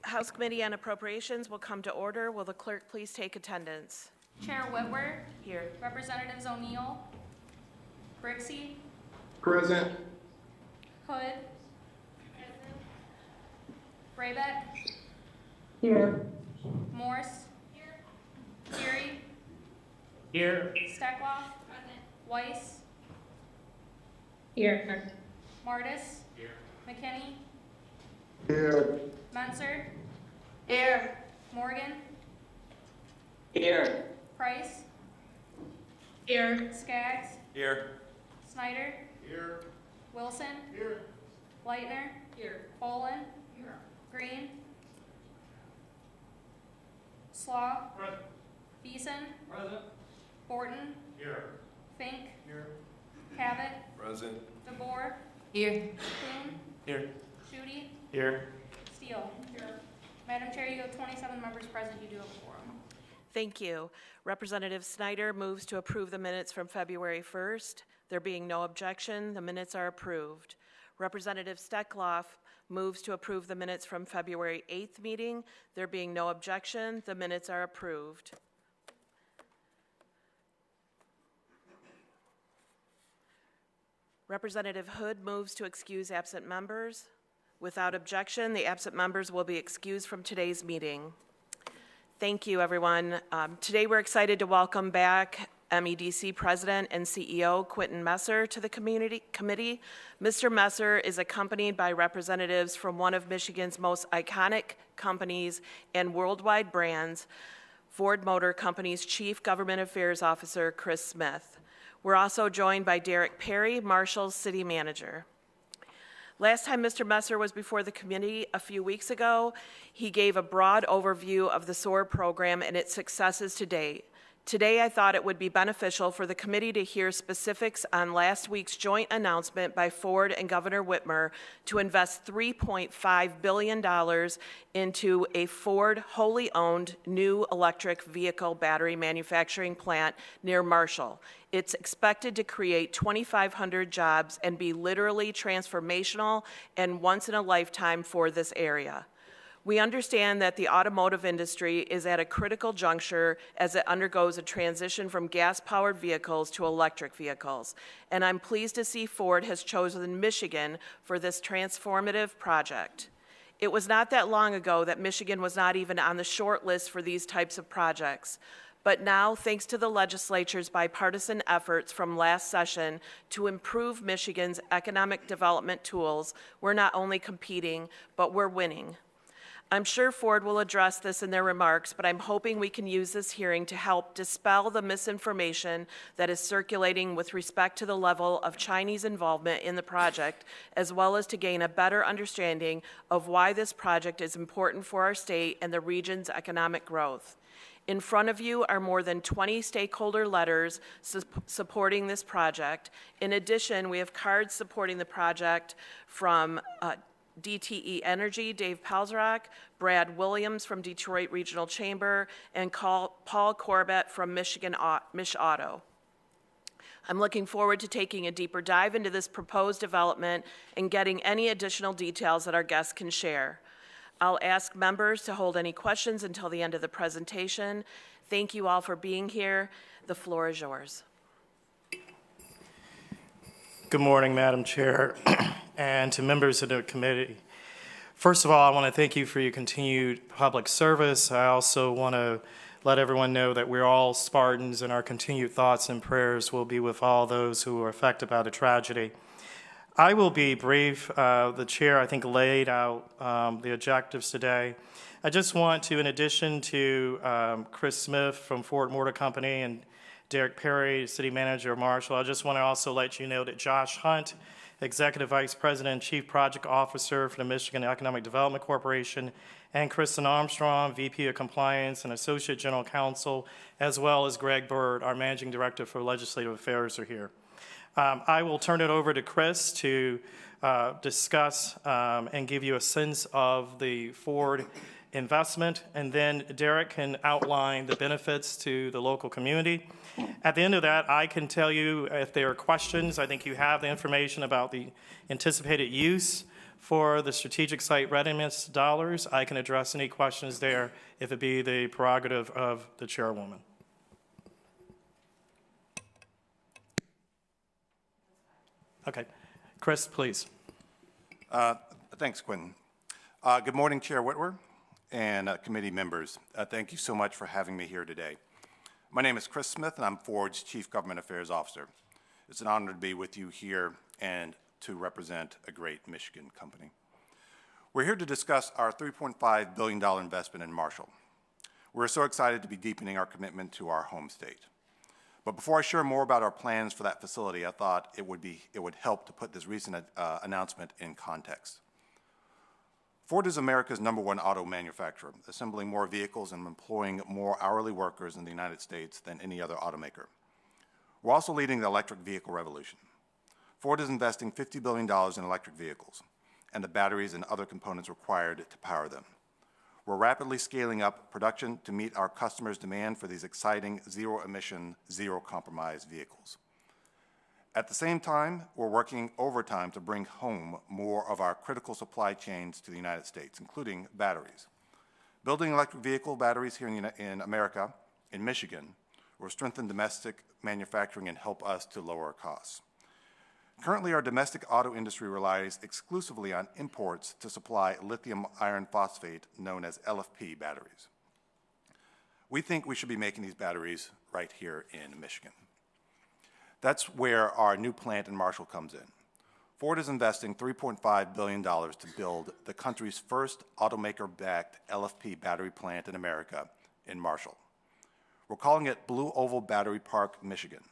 House Committee on Appropriations will come to order. Will the clerk please take attendance? Chair Whitworth. Here. Representatives O'Neill. Brixey. Present. Hood. Braybeck. Here. Morse. Here. Geary. Here. Steckloff. Weiss. Here. Martis. Here. McKinney. Here. Menser. Here. Morgan. Here. Price. Here. Skaggs. Here. Snyder. Here. Wilson. Here. Leitner. Here. Olin. Here. Green. Slaw. Present. Beeson. Present. Borton. Here. Fink. Here. Cabot. Present. DeBoer. Here. Kuhn. Here. Schutte. Here. Steele. Here. Madam Chair, you have 27 members present. You do have a quorum. Thank you. Representative Snyder moves to approve the minutes from February 1st. There being no objection, the minutes are approved. Representative Steckloff moves to approve the minutes from February 8th meeting. There being no objection, the minutes are approved. Representative Hood moves to excuse absent members. Without objection, the absent members will be excused from today's meeting. Thank you, everyone. Today we're excited to welcome back MEDC President and CEO Quentin Messer to the committee. Mr. Messer is accompanied by representatives from one of Michigan's most iconic companies and worldwide brands, Ford Motor Company's Chief Government Affairs Officer, Chris Smith. We're also joined by Derek Perry, Marshall's City Manager. Last time Mr. Messer was before the committee a few weeks ago, he gave a broad overview of the SOAR program and its successes to date. Today, I thought it would be beneficial for the committee to hear specifics on last week's joint announcement by Ford and Governor Whitmer to invest $3.5 billion into a Ford wholly owned new electric vehicle battery manufacturing plant near Marshall. It's expected to create 2,500 jobs and be literally transformational and once in a lifetime for this area. We understand that the automotive industry is at a critical juncture as it undergoes a transition from gas-powered vehicles to electric vehicles, and I'm pleased to see Ford has chosen Michigan for this transformative project. It was not that long ago that Michigan was not even on the short list for these types of projects. But now, thanks to the legislature's bipartisan efforts from last session to improve Michigan's economic development tools, we're not only competing, but we're winning. I'm sure Ford will address this in their remarks, but I'm hoping we can use this hearing to help dispel the misinformation that is circulating with respect to the level of Chinese involvement in the project, as well as to gain a better understanding of why this project is important for our state and the region's economic growth. In front of you are more than 20 stakeholder letters supporting this project. In addition, we have cards supporting the project from DTE Energy, Dave Palzrock, Brad Williams from Detroit Regional Chamber, and Paul Corbett from Mich Auto. I'm looking forward to taking a deeper dive into this proposed development and getting any additional details that our guests can share. I'll ask members to hold any questions until the end of the presentation. Thank you all for being here. The floor is yours. Good morning, Madam Chair, and to members of the committee. First of all, I want to thank you for your continued public service. I also want to let everyone know that we're all Spartans and our continued thoughts and prayers will be with all those who were affected by the tragedy. I will be brief. The chair, I think, laid out the objectives today. I just want to, in addition to Chris Smith from Ford Motor Company and Derek Perry, City Manager of Marshall, I just want to also let you know that Josh Hunt, Executive Vice President and Chief Project Officer for the Michigan Economic Development Corporation, and Kristen Armstrong, VP of Compliance and Associate General Counsel, as well as Greg Bird, our Managing Director for Legislative Affairs, are here. I will turn it over to Chris to discuss and give you a sense of the Ford investment, and then Derek can outline the benefits to the local community. At the end of that, I can tell you if there are questions. I think you have the information about the anticipated use For the strategic site readiness dollars, I can address any questions there if it be the prerogative of the chairwoman. Okay. Chris, please. Thanks, Quentin. Good morning, Chair Whitwer and committee members. Thank you so much for having me here today. My name is Chris Smith, and I'm Ford's Chief Government Affairs Officer. It's an honor to be with you here and to represent a great Michigan company. We're here to discuss our $3.5 billion investment in Marshall. We're so excited to be deepening our commitment to our home state. But before I share more about our plans for that facility, I thought it would help to put this recent announcement in context. Ford is America's #1 auto manufacturer, assembling more vehicles and employing more hourly workers in the United States than any other automaker. We're also leading the electric vehicle revolution. Ford is investing $50 billion in electric vehicles and the batteries and other components required to power them. We're rapidly scaling up production to meet our customers' demand for these exciting zero-emission, zero-compromise vehicles. At the same time, we're working overtime to bring home more of our critical supply chains to the United States, including batteries. Building electric vehicle batteries here in America, in Michigan, will strengthen domestic manufacturing and help us to lower costs. Currently, our domestic auto industry relies exclusively on imports to supply lithium iron phosphate, known as LFP batteries. We think we should be making these batteries right here in Michigan. That's where our new plant in Marshall comes in. Ford is investing $3.5 billion to build the country's first automaker-backed LFP battery plant in America in Marshall. We're calling it Blue Oval Battery Park, Michigan.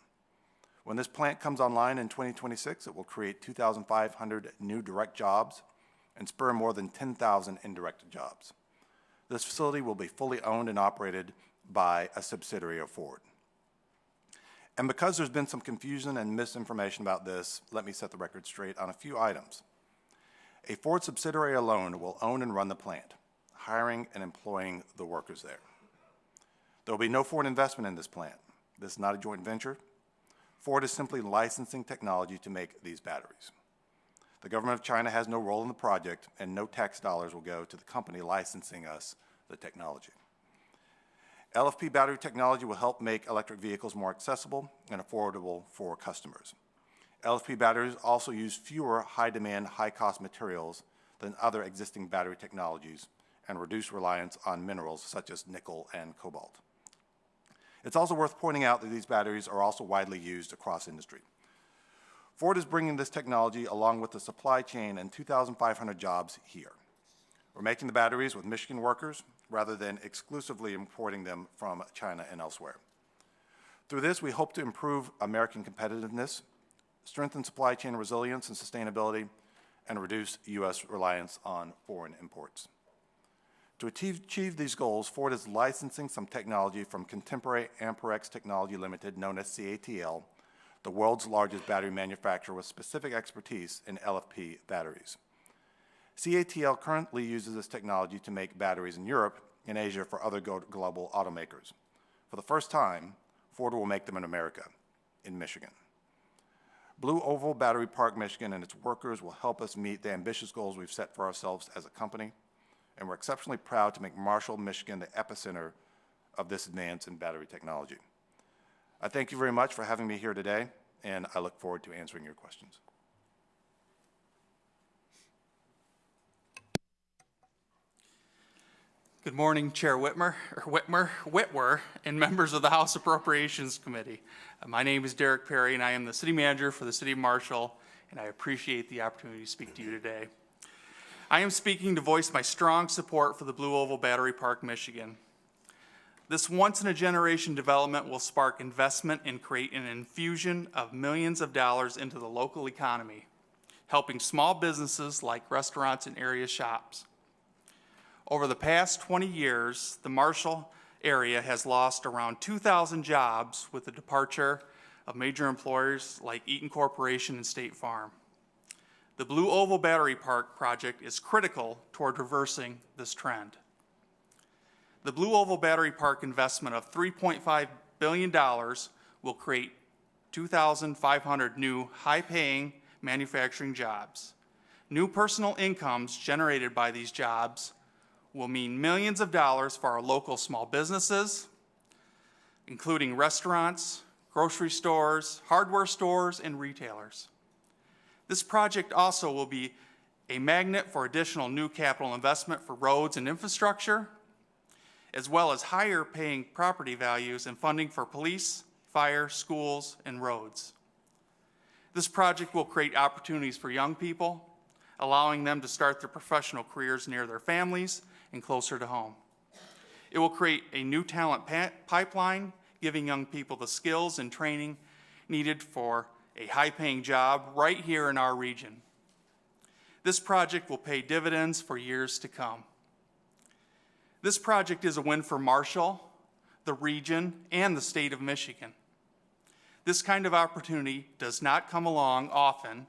When this plant comes online in 2026, it will create 2,500 new direct jobs and spur more than 10,000 indirect jobs. This facility will be fully owned and operated by a subsidiary of Ford. And because there's been some confusion and misinformation about this, let me set the record straight on a few items. A Ford subsidiary alone will own and run the plant, hiring and employing the workers there. There will be no Ford investment in this plant. This is not a joint venture. Ford is simply licensing technology to make these batteries. The government of China has no role in the project, and no tax dollars will go to the company licensing us the technology. LFP battery technology will help make electric vehicles more accessible and affordable for customers. LFP batteries also use fewer high-demand, high-cost materials than other existing battery technologies and reduce reliance on minerals such as nickel and cobalt. It's also worth pointing out that these batteries are also widely used across industry. Ford is bringing this technology along with the supply chain and 2,500 jobs here. We're making the batteries with Michigan workers rather than exclusively importing them from China and elsewhere. Through this, we hope to improve American competitiveness, strengthen supply chain resilience and sustainability, and reduce U.S. reliance on foreign imports. To achieve these goals, Ford is licensing some technology from Contemporary Amperex Technology Limited, known as CATL, the world's largest battery manufacturer with specific expertise in LFP batteries. CATL currently uses this technology to make batteries in Europe and Asia for other global automakers. For the first time, Ford will make them in America, in Michigan. Blue Oval Battery Park, Michigan, and its workers will help us meet the ambitious goals we've set for ourselves as a company, and we're exceptionally proud to make Marshall, Michigan, the epicenter of this advance in battery technology. I thank you very much for having me here today, and I look forward to answering your questions. Good morning, Chair Whitwer, and members of the House Appropriations Committee. My name is Derek Perry, and I am the City Manager for the City of Marshall, and I appreciate the opportunity to speak to you today. I am speaking to voice my strong support for the Blue Oval Battery Park, Michigan. This once-in-a-generation development will spark investment and create an infusion of millions of dollars into the local economy, helping small businesses like restaurants and area shops. Over the past 20 years, the Marshall area has lost around 2,000 jobs with the departure of major employers like Eaton Corporation and State Farm. The Blue Oval Battery Park project is critical toward reversing this trend. The Blue Oval Battery Park investment of $3.5 billion will create 2,500 new high-paying manufacturing jobs. New personal incomes generated by these jobs will mean millions of dollars for our local small businesses, including restaurants, grocery stores, hardware stores, and retailers. This project also will be a magnet for additional new capital investment for roads and infrastructure, as well as higher paying property values and funding for police, fire, schools, and roads. This project will create opportunities for young people, allowing them to start their professional careers near their families and closer to home. It will create a new talent pipeline, giving young people the skills and training needed for a high-paying job right here in our region. This project will pay dividends for years to come. This project is a win for Marshall, the region, and the state of Michigan. This kind of opportunity does not come along often,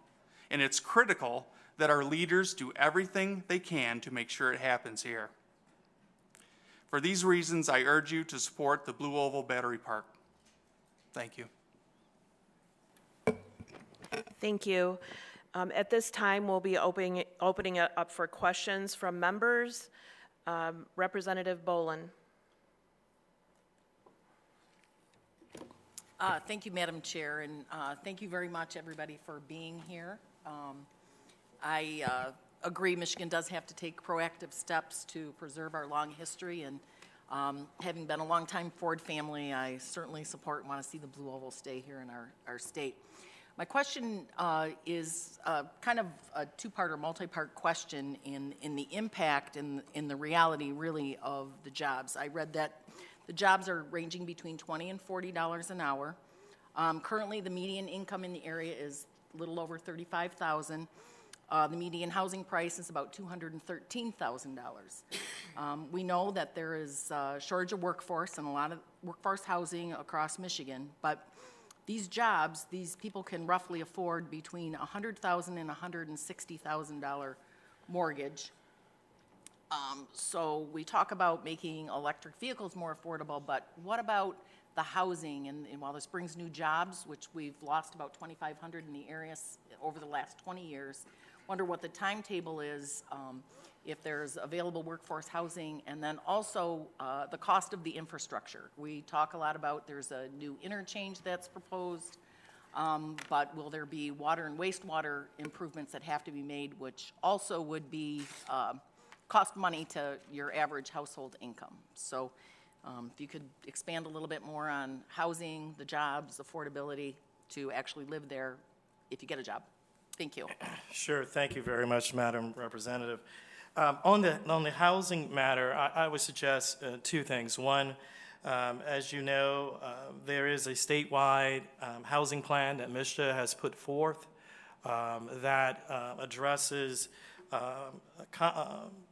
and it's critical that our leaders do everything they can to make sure it happens here. For these reasons, I urge you to support the Blue Oval Battery Park. Thank you. Thank you. At this time, we'll be opening it up for questions from members. Representative Bolin. Thank you, Madam Chair, and thank you very much, everybody, for being here. I agree Michigan does have to take proactive steps to preserve our long history, and having been a longtime Ford family, I certainly support and want to see the Blue Oval stay here in our state. My question is kind of a two-part or multi-part question in the impact and in the reality, really, of the jobs. I read that the jobs are ranging between $20 and $40 an hour. Currently, the median income in the area is a little over $35,000. The median housing price is about $213,000. We know that there is a shortage of workforce and a lot of workforce housing across Michigan, but these jobs, these people can roughly afford between $100,000 and $160,000 mortgage. So we talk about making electric vehicles more affordable, but what about the housing? And while this brings new jobs, which we've lost about 2,500 in the area over the last 20 years, wonder what the timetable is, if there's available workforce housing, and then also the cost of the infrastructure. We talk a lot about there's a new interchange that's proposed, but will there be water and wastewater improvements that have to be made, which also would be cost money to your average household income. So if you could expand a little bit more on housing, the jobs, affordability to actually live there if you get a job. Thank you. Sure. Thank you very much, Madam Representative. On the housing matter, I would suggest two things. One, as you know, there is a statewide housing plan that MSHA has put forth that addresses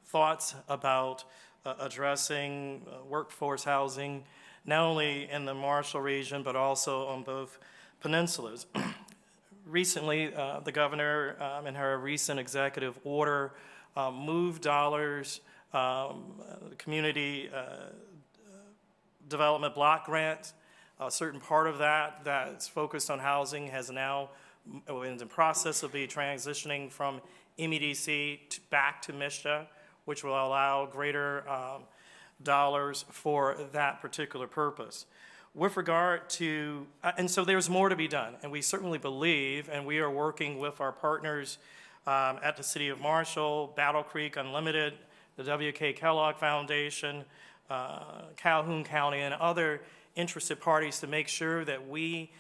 thoughts about addressing workforce housing, not only in the Marshall region, but also on both peninsulas. Recently, the governor, in her recent executive order, moved dollars, community development block grant. A certain part of that that's focused on housing has now, in the process of be transitioning from MEDC back to MSHA, which will allow greater dollars for that particular purpose. With regard to, and so there's more to be done, and we certainly believe, and we are working with our partners at the City of Marshall, Battle Creek Unlimited, the W.K. Kellogg Foundation, Calhoun County, and other interested parties to make sure that we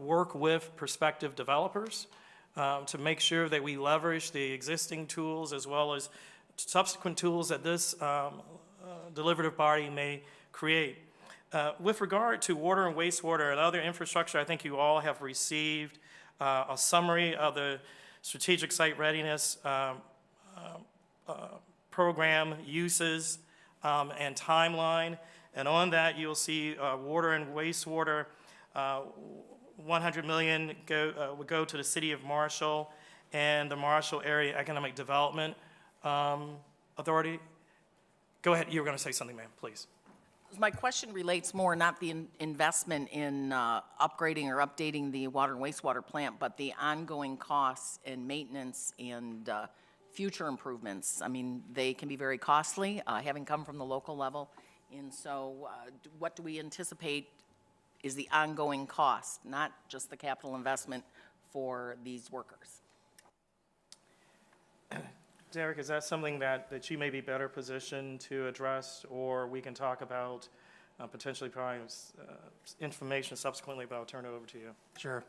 work with prospective developers to make sure that we leverage the existing tools as well as subsequent tools that this deliberative body may create. With regard to water and wastewater and other infrastructure, I think you all have received a summary of the Strategic Site Readiness Program uses and timeline. And on that, you'll see water and wastewater, $100 million would go to the City of Marshall and the Marshall Area Economic Development Authority. Go ahead, you were going to say something, ma'am, please. My question relates more, not the investment in upgrading or updating the water and wastewater plant, but the ongoing costs and maintenance and future improvements. I mean, they can be very costly, having come from the local level. And so what do we anticipate is the ongoing cost, not just the capital investment for these workers? Derek, is that something that you may be better positioned to address, or we can talk about potentially providing information subsequently, but I'll turn it over to you. Sure.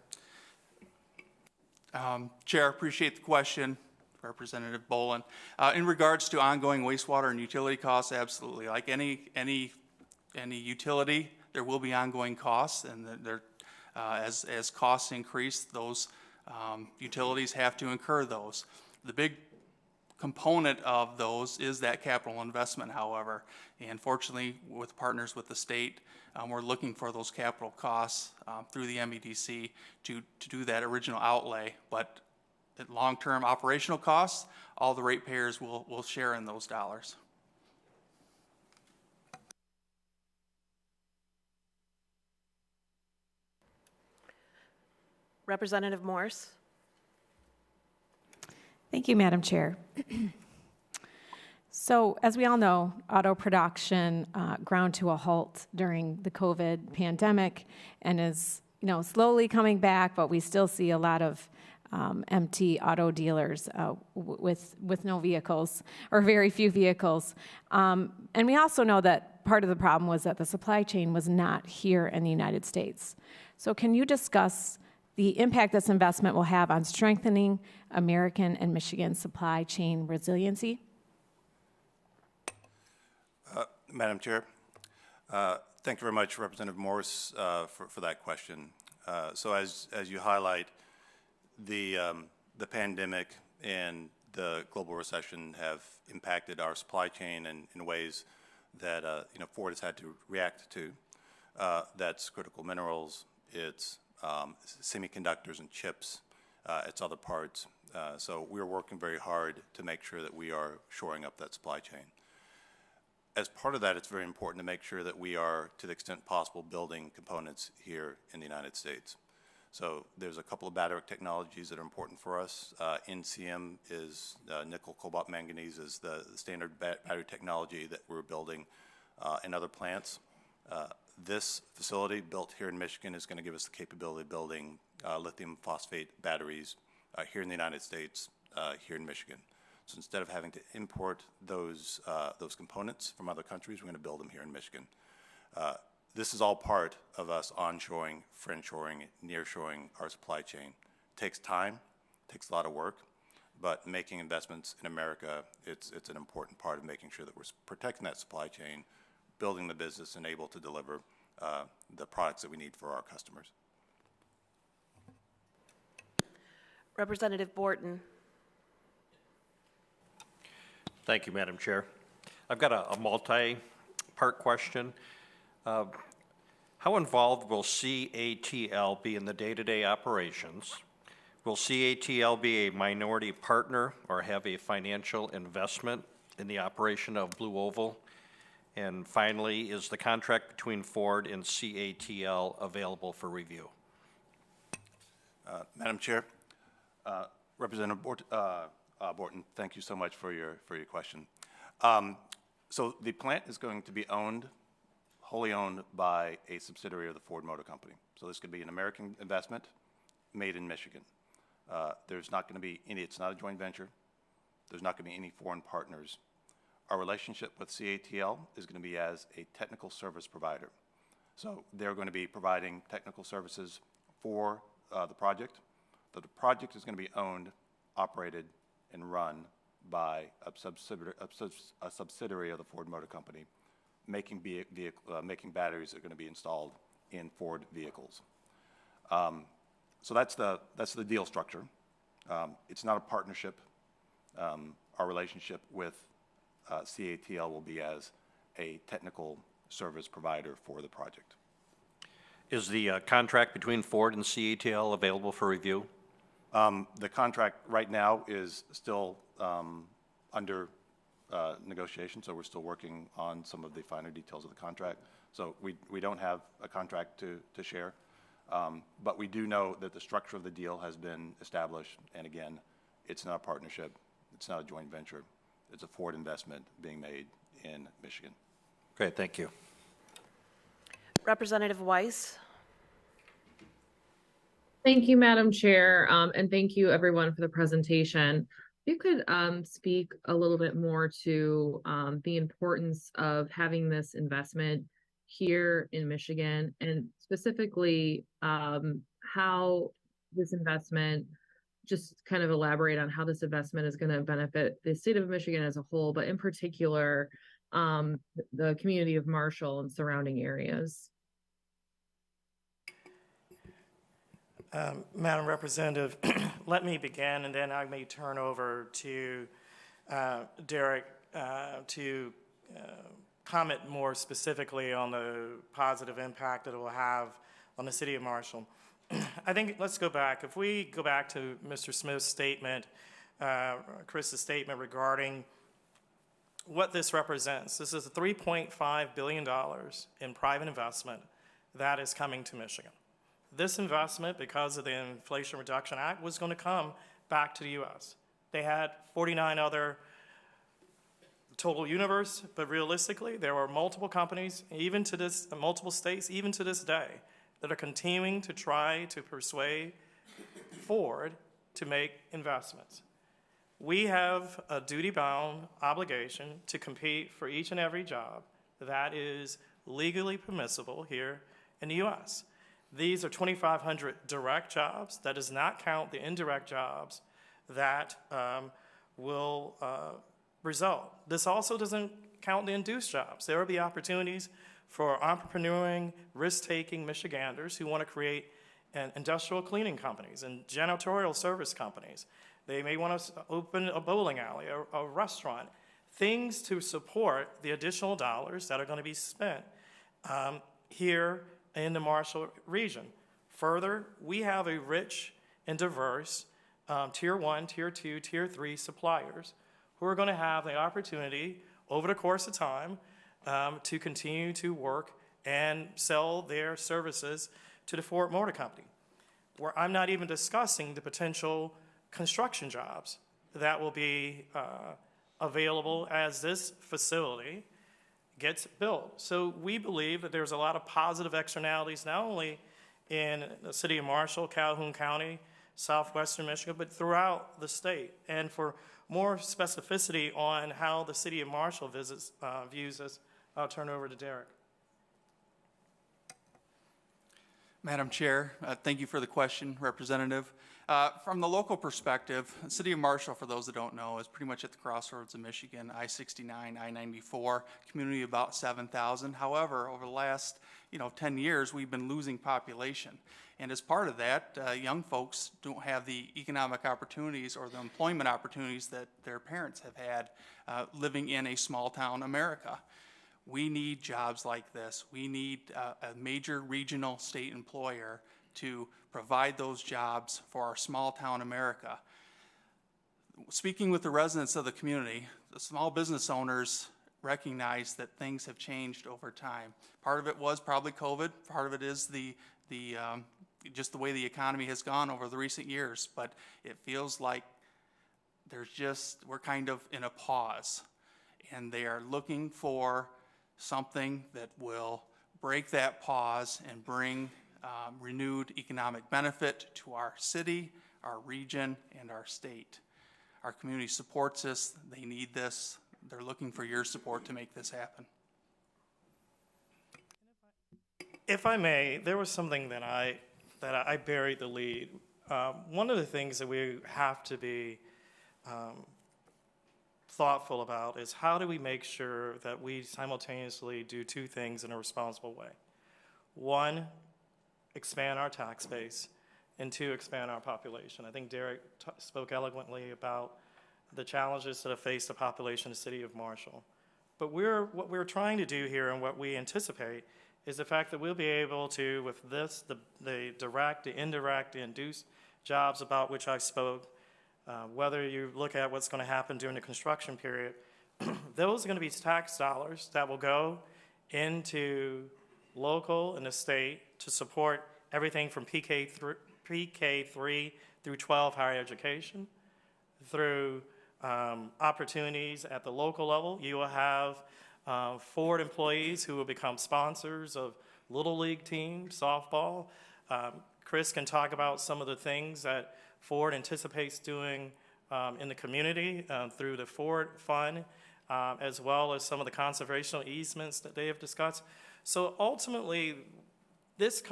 Chair, appreciate the question, Representative Bolin. In regards to ongoing wastewater and utility costs, absolutely. Like any utility, there will be ongoing costs, and as costs increase, those utilities have to incur those. The big component of those is that capital investment, however, and fortunately, with partners with the state, we're looking for those capital costs through the MEDC to do that original outlay. But at long-term operational costs, all the ratepayers will share in those dollars. Representative Morse. Thank you, Madam Chair. So, as we all know, auto production ground to a halt during the COVID pandemic and is, slowly coming back, but we still see a lot of empty auto dealers with no vehicles or very few vehicles. And we also know that part of the problem was that the supply chain was not here in the United States. So, can you discuss the impact this investment will have on strengthening American and Michigan supply chain resiliency? Madam Chair, thank you very much, Representative Morse, for that question. So as you highlight, the pandemic and the global recession have impacted our supply chain in ways that Ford has had to react to. That's critical minerals, it's semiconductors and chips, it's other parts. So we're working very hard to make sure that we are shoring up that supply chain. As part of that, it's very important to make sure that we are, to the extent possible, building components here in the United States. So there's a couple of battery technologies that are important for us. NCM is nickel, cobalt, manganese is the standard battery technology that we're building in other plants. This facility built here in Michigan is going to give us the capability of building lithium phosphate batteries here in the United States, here in Michigan. So instead of having to import those components from other countries, we're going to build them here in Michigan. This is all part of us onshoring, friendshoring, nearshoring our supply chain. It takes time, takes a lot of work, but making investments in America, it's an important part of making sure that we're protecting that supply chain, building the business, and able to deliver the products that we need for our customers. Representative Borton. Thank you, Madam Chair. I've got a multi-part question. How involved will CATL be in the day-to-day operations? Will CATL be a minority partner or have a financial investment in the operation of Blue Oval? And finally, is the contract between Ford and CATL available for review? Madam Chair, Representative Borton, thank you so much for your question. So the plant is going to be wholly owned by a subsidiary of the Ford Motor Company. So this could be an American investment made in Michigan. There's not going to be it's not a joint venture. There's not going to be any foreign partners. Our relationship with CATL is going to be as a technical service provider. So they're going to be providing technical services for the project. But the project is going to be owned, operated, and run by a subsidiary of the Ford Motor Company, making batteries that are going to be installed in Ford vehicles. So that's the deal structure. It's not a partnership. Our relationship with CATL will be as a technical service provider for the project. Is the contract between Ford and CATL available for review? The contract right now is still under negotiations, so we're still working on some of the finer details of the contract. So we don't have a contract to share, but we do know that the structure of the deal has been established, and again, it's not a partnership, it's not a joint venture, it's a forward investment being made in Michigan. Okay, thank you. Representative Weiss. Thank you, Madam Chair, and thank you everyone for the presentation. If you could speak a little bit more to the importance of having this investment here in Michigan, and specifically how this investment, just kind of elaborate on how this investment is going to benefit the state of Michigan as a whole, but in particular, the community of Marshall and surrounding areas. Madam Representative, let me begin, and then I may turn over to Derek to comment more specifically on the positive impact that it will have on the city of Marshall. I think let's go back. If we go back to Mr. Smith's statement, Chris's statement regarding what this represents. This is $3.5 billion in private investment that is coming to Michigan. This investment, because of the Inflation Reduction Act, was going to come back to the U.S. They had 49 other total universe, but realistically, there were multiple companies, even to this, multiple states, even to this day, that are continuing to try to persuade Ford to make investments. We have a duty-bound obligation to compete for each and every job that is legally permissible here in the U.S. These are 2,500 direct jobs. That does not count the indirect jobs that will result. This also doesn't count the induced jobs. There will be opportunities for entrepreneuring, risk-taking Michiganders who want to create industrial cleaning companies and janitorial service companies. They may want to open a bowling alley, a restaurant, things to support the additional dollars that are going to be spent here in the Marshall region. Further, we have a rich and diverse Tier 1, Tier 2, Tier 3 suppliers who are going to have the opportunity over the course of time to continue to work and sell their services to the Ford Motor Company. Where I'm not even discussing the potential construction jobs that will be available as this facility gets built. So we believe that there's a lot of positive externalities, not only in the city of Marshall, Calhoun County, southwestern Michigan, but throughout the state. And for more specificity on how the city of Marshall views this, I'll turn over to Derek. Madam Chair, thank you for the question, Representative. From the local perspective, the city of Marshall, for those that don't know, is pretty much at the crossroads of Michigan, I-69, I-94, community of about 7,000. However, over the last 10 years, we've been losing population. And as part of that, young folks don't have the economic opportunities or the employment opportunities that their parents have had living in a small town America. We need jobs like this. We need a major regional state employer to provide those jobs for our small town America. Speaking with the residents of the community, the small business owners recognize that things have changed over time. Part of it was probably COVID. Part of it is just the way the economy has gone over the recent years. But it feels like we're kind of in a pause, and they are looking for something that will break that pause and bring renewed economic benefit to our city, our region, and our state. Our community supports this. They need this. They're looking for your support to make this happen. If I may, there was something that I buried the lead. One of the things that we have to be thoughtful about is how do we make sure that we simultaneously do two things in a responsible way. One, expand our tax base, and two, expand our population. I think Derek spoke eloquently about the challenges that have faced the population in the city of Marshall. But what we're trying to do here, and what we anticipate, is the fact that we'll be able to, with this, the direct, the indirect, the induced jobs about which I spoke, whether you look at what's going to happen during the construction period, those are going to be tax dollars that will go into local and the state to support everything from pre-K3 through 12 higher education, through opportunities at the local level. You will have Ford employees who will become sponsors of Little League teams, softball. Chris can talk about some of the things that Ford anticipates doing in the community through the Ford Fund, as well as some of the conservational easements that they have discussed. So ultimately, this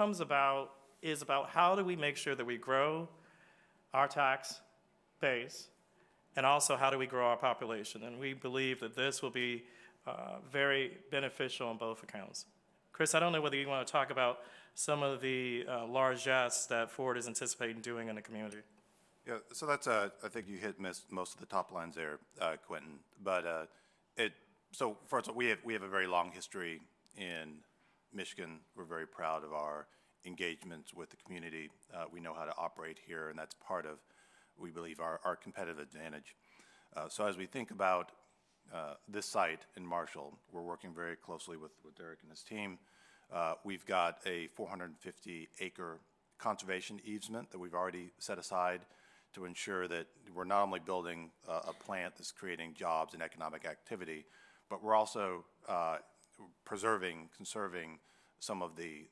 is about how do we make sure that we grow our tax base, and also how do we grow our population. And we believe that this will be very beneficial on both accounts. Chris, I don't know whether you want to talk about some of the largesse that Ford is anticipating doing in the community. Yeah, so that's, I think you hit most of the top lines there, Quentin. But so first of all, we have a very long history in Michigan. We're very proud of our engagements with the community. We know how to operate here, and that's part of, we believe, our competitive advantage. So as we think about this site in Marshall, we're working very closely with Derek and his team. We've got a 450-acre conservation easement that we've already set aside to ensure that we're not only building a plant that's creating jobs and economic activity, but we're also preserving, conserving some of the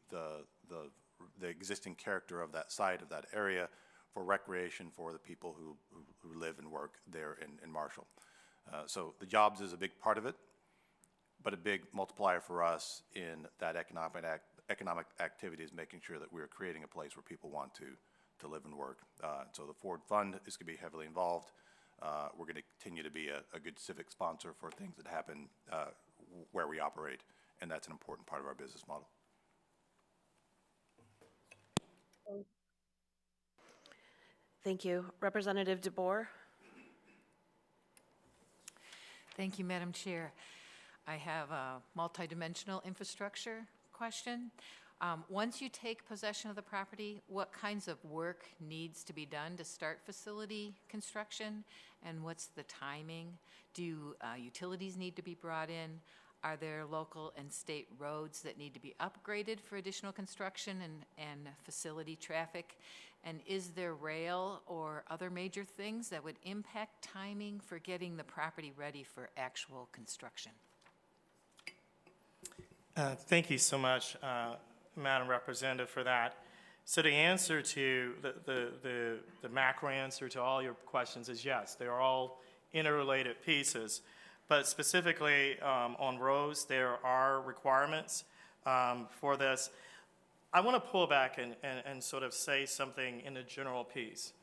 existing character of that site, of that area, for recreation for the people who live and work there in Marshall. So the jobs is a big part of it, but a big multiplier for us in that economic activity is making sure that we're creating a place where people want to live and work. So the Ford Fund is going to be heavily involved. We're going to continue to be a good civic sponsor for things that happen where we operate, and that's an important part of our business model. Thank you. Representative DeBoer. Thank you, Madam Chair. I have a multidimensional infrastructure question. Once you take possession of the property, what kinds of work needs to be done to start facility construction, and what's the timing? Do utilities need to be brought in? Are there local and state roads that need to be upgraded for additional construction and facility traffic? And is there rail or other major things that would impact timing for getting the property ready for actual construction? Thank you so much, Madam Representative, for that. So the answer to the macro answer to all your questions is yes. They are all interrelated pieces. But specifically on roads, there are requirements for this. I want to pull back and sort of say something in the general piece.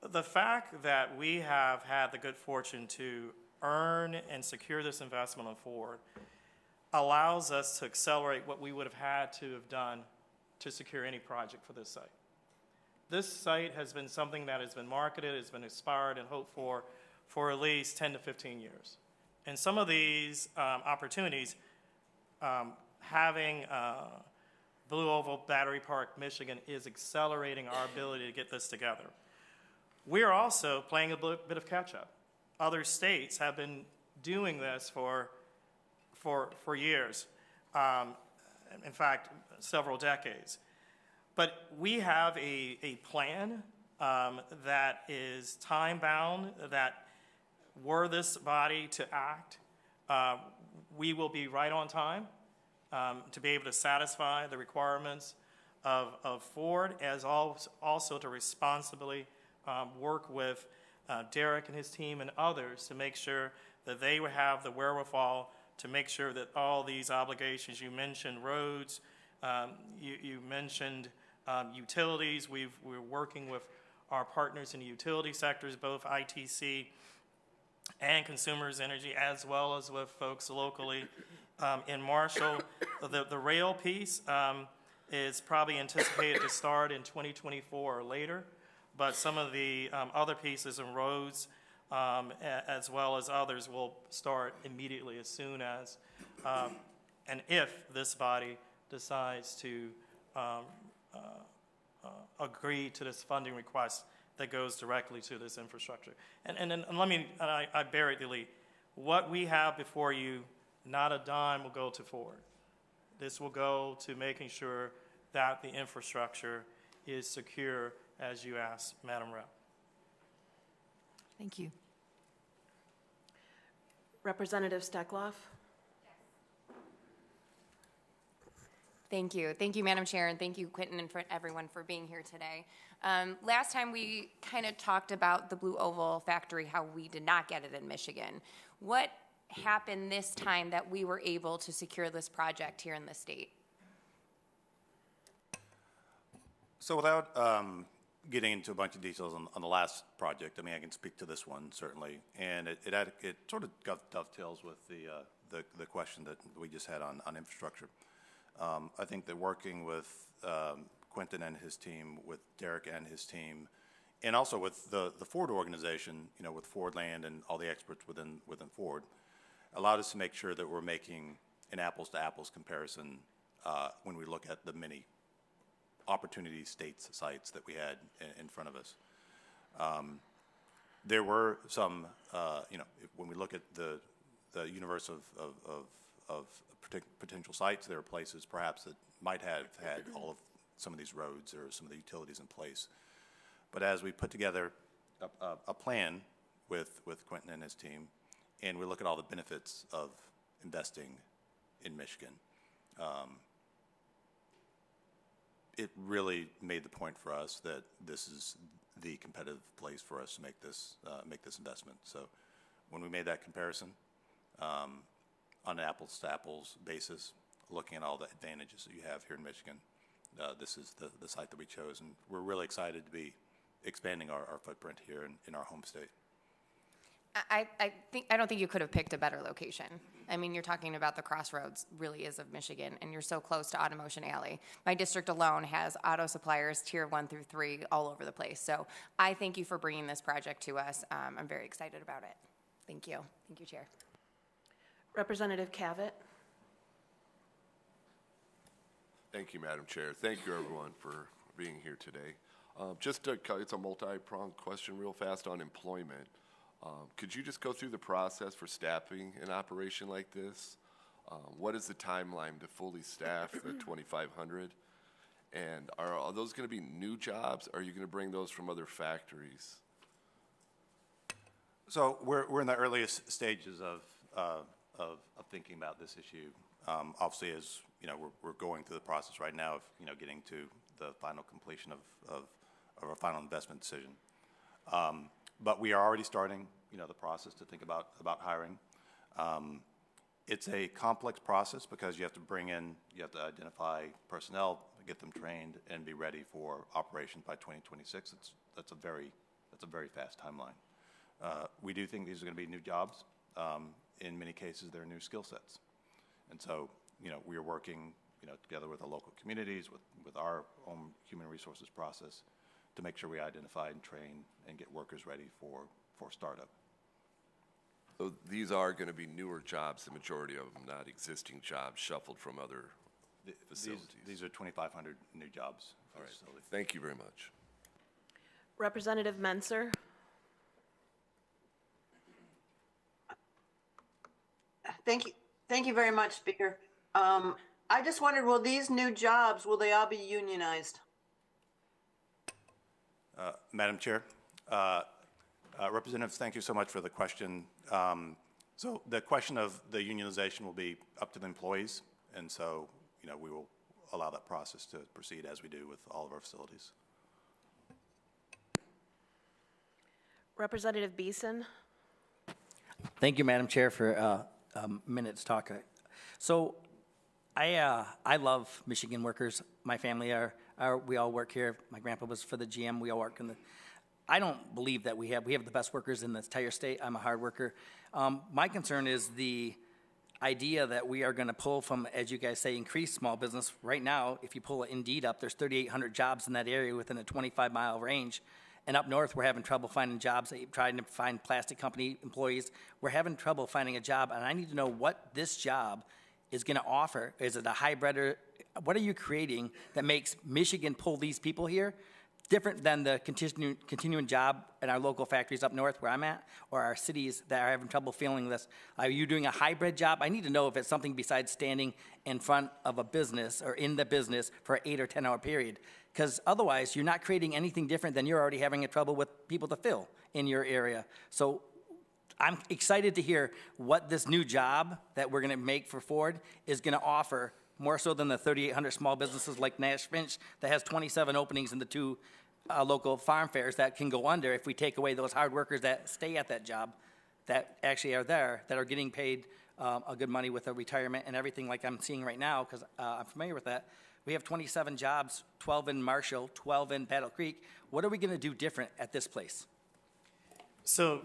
The fact that we have had the good fortune to earn and secure this investment on Ford allows us to accelerate what we would have had to have done to secure any project for this site. This site has been something that has been marketed, has been aspired and hoped for at least 10 to 15 years. And some of these opportunities, having Blue Oval Battery Park, Michigan, is accelerating our ability to get this together. We're also playing a bit of catch-up. Other states have been doing this for years, in fact, several decades. But we have a plan that is time-bound, that were this body to act, we will be right on time to be able to satisfy the requirements of Ford, as also to responsibly work with Derek and his team and others to make sure that they would have the wherewithal to make sure that all these obligations, you mentioned roads, you mentioned utilities. We're working with our partners in the utility sectors, both ITC and Consumers Energy, as well as with folks locally in Marshall. The rail piece is probably anticipated to start in 2024 or later, but some of the other pieces in roads, as well as others, will start immediately as soon as, and if this body decides to agree to this funding request that goes directly to this infrastructure. And let me, I buried the lead. what we have before you, not a dime will go to Ford. This will go to making sure that the infrastructure is secure, as you asked, Madam Rep. Thank you. Representative Steckloff? Thank you. Thank you, Madam Chair, and thank you, Quentin, and for everyone for being here today. Last time we kind of talked about the Blue Oval factory, how we did not get it in Michigan. What happened this time that we were able to secure this project here in the state? So without getting into a bunch of details on the last project, I mean, I can speak to this one certainly, and it sort of dovetails with the question that we just had on infrastructure. I think that working with Quentin and his team, with Derek and his team, and also with the Ford organization, you know, with Ford Land and all the experts within Ford, allowed us to make sure that we're making an apples-to-apples comparison when we look at the many opportunity sites that we had in front of us. There were some, you know, when we look at the universe of potential sites, there are places perhaps that might have had all of some of these roads or some of the utilities in place. But as we put together a plan with Quentin and his team, and we look at all the benefits of investing in Michigan, it really made the point for us that this is the competitive place for us to make this investment. So when we made that comparison, on an apples-to-apples basis, looking at all the advantages that you have here in Michigan, this is the site that we chose, and we're really excited to be expanding our footprint here in our home state. I don't think you could have picked a better location. I mean, you're talking about the crossroads really is of Michigan, and you're so close to Automotion Alley. My district alone has auto suppliers tier 1 through 3 all over the place. So I thank you for bringing this project to us. I'm very excited about it. Thank you. Thank you, Chair. Representative Cavett? Thank you, Madam Chair. Thank you, everyone, for being here today. It's a multi-pronged question real fast on employment. Could you just go through the process for staffing an operation like this? What is the timeline to fully staff the 2,500? And are those going to be new jobs? Or are you going to bring those from other factories? So we're in the earliest stages of thinking about this issue. Obviously, as you know, we're going through the process right now of getting to the final completion of our final investment decision. But we are already starting the process to think about hiring. It's a complex process because you have to identify personnel, get them trained, and be ready for operations by 2026. That's a very fast timeline. We do think these are going to be new jobs. In many cases, they're new skill sets. And so, we are working, together with the local communities, with our own human resources process to make sure we identify and train and get workers ready for startup. So these are going to be newer jobs, the majority of them, not existing jobs shuffled from other facilities. These are 2,500 new jobs. All right. Thank you very much. Representative Menser? Thank you very much, Speaker. I just wondered, will these new jobs, will they all be unionized? Madam Chair, Representatives, thank you so much for the question. So the question of the unionization will be up to the employees, and so we will allow that process to proceed as we do with all of our facilities. Representative Beeson? Thank you, Madam Chair, for a minute to talk. So I love Michigan workers. My family we all work here. My grandpa was for the GM. We all work in the. I don't believe that we have the best workers in the entire state. I'm a hard worker. My concern is the idea that we are going to pull from, as you guys say, increase small business. Right now, if you pull Indeed up, there's 3,800 jobs in that area within a 25-mile range. And up north, we're having trouble finding jobs, trying to find plastic company employees. We're having trouble finding a job, and I need to know what this job is going to offer. Is it a hybrid, or what are you creating that makes Michigan pull these people here? different than the continuing job in our local factories up north where I'm at, or our cities that are having trouble filling this? Are you doing a hybrid job? I need to know if it's something besides standing in front of a business or in the business for an 8 or 10 hour period. Because otherwise, you're not creating anything different than you're already having trouble with people to fill in your area. So I'm excited to hear what this new job that we're going to make for Ford is going to offer, more so than the 3,800 small businesses like Nash Finch that has 27 openings in the 2 local farm fairs that can go under if we take away those hard workers that stay at that job, that actually are there, that are getting paid a good money with a retirement and everything like I'm seeing right now, because I'm familiar with that. We have 27 jobs, 12 in Marshall, 12 in Battle Creek. What are we going to do different at this place? So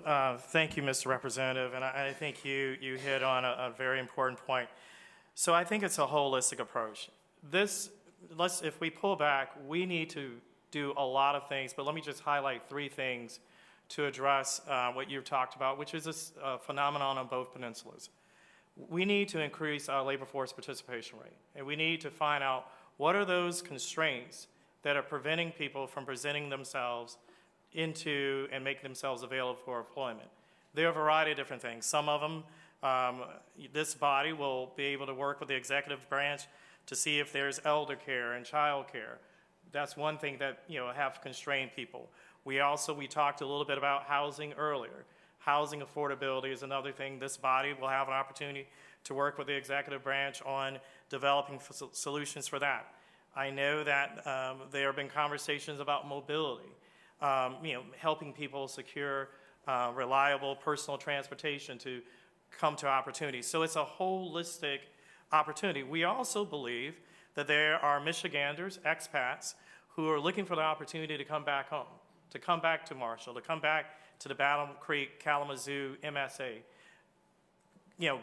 thank you, Mr. Representative, and I think you hit on a very important point. So I think it's a holistic approach. If we pull back, we need to do a lot of things, but let me just highlight 3 things to address what you've talked about, which is a phenomenon on both peninsulas. We need to increase our labor force participation rate, and we need to find out what are those constraints that are preventing people from presenting themselves into and make themselves available for employment. There are a variety of different things. Some of them, this body will be able to work with the executive branch to see if there's elder care and child care. That's one thing that have constrained people. We talked a little bit about housing earlier. Housing affordability is another thing. This body will have an opportunity to work with the executive branch on developing solutions for that. I know that there have been conversations about mobility. Helping people secure reliable personal transportation to come to opportunities. So it's a holistic opportunity. We also believe that there are Michiganders, expats, who are looking for the opportunity to come back home, to come back to Marshall, to come back to the Battle Creek, Kalamazoo, MSA.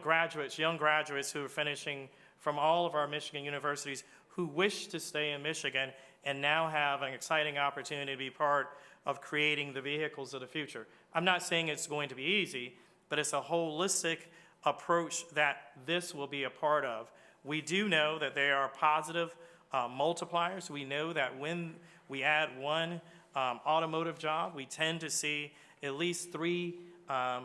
Graduates, young graduates who are finishing from all of our Michigan universities who wish to stay in Michigan and now have an exciting opportunity to be part of creating the vehicles of the future. I'm not saying it's going to be easy, but it's a holistic approach that this will be a part of. We do know that there are positive multipliers. We know that when we add one automotive job, we tend to see at least a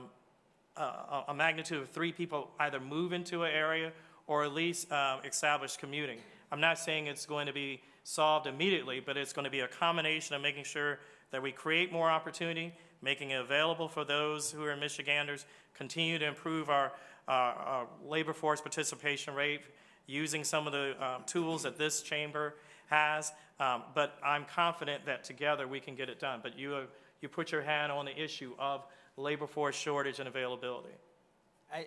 magnitude of 3 people either move into an area or at least establish commuting. I'm not saying it's going to be solved immediately, but it's going to be a combination of making sure that we create more opportunity, making it available for those who are Michiganders, continue to improve our labor force participation rate, using some of the tools that this chamber has. But I'm confident that together we can get it done. But you put your hand on the issue of labor force shortage and availability.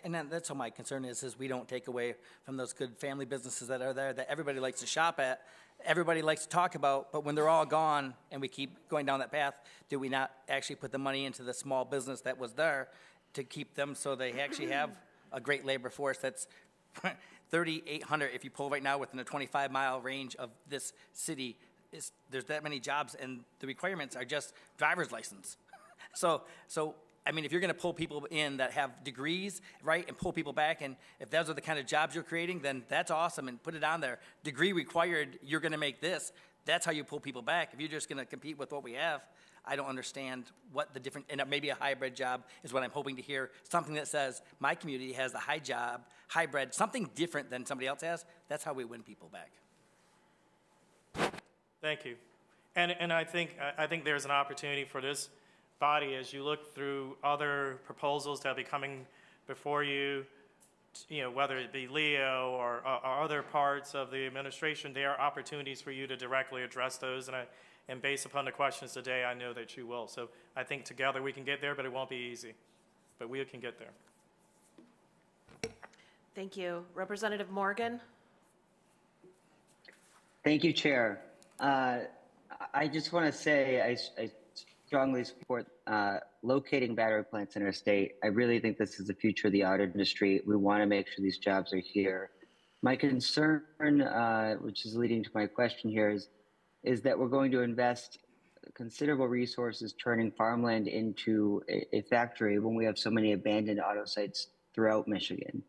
That's all my concern is we don't take away from those good family businesses that are there that everybody likes to shop at, everybody likes to talk about, but when they're all gone and we keep going down that path, do we not actually put the money into the small business that was there to keep them so they actually have a great labor force that's 3,800 if you pull right now within a 25-mile range of this city. There's that many jobs, and the requirements are just driver's license. So I mean, if you're going to pull people in that have degrees, right, and pull people back, and if those are the kind of jobs you're creating, then that's awesome, and put it on there. Degree required, you're going to make this. That's how you pull people back. If you're just going to compete with what we have, I don't understand what the different, and maybe a hybrid job is what I'm hoping to hear, something that says my community has the hybrid, something different than somebody else has. That's how we win people back. Thank you. And I think there's an opportunity for this body as you look through other proposals that will be coming before you, whether it be Leo or other parts of the administration, there are opportunities for you to directly address those. And based upon the questions today, I know that you will. So I think together we can get there, but it won't be easy. But we can get there. Thank you. Representative Morgan? Thank you, Chair. I just want to say I strongly support locating battery plants in our state. I really think this is the future of the auto industry. We want to make sure these jobs are here. My concern, which is leading to my question here, is that we're going to invest considerable resources turning farmland into a factory when we have so many abandoned auto sites throughout Michigan.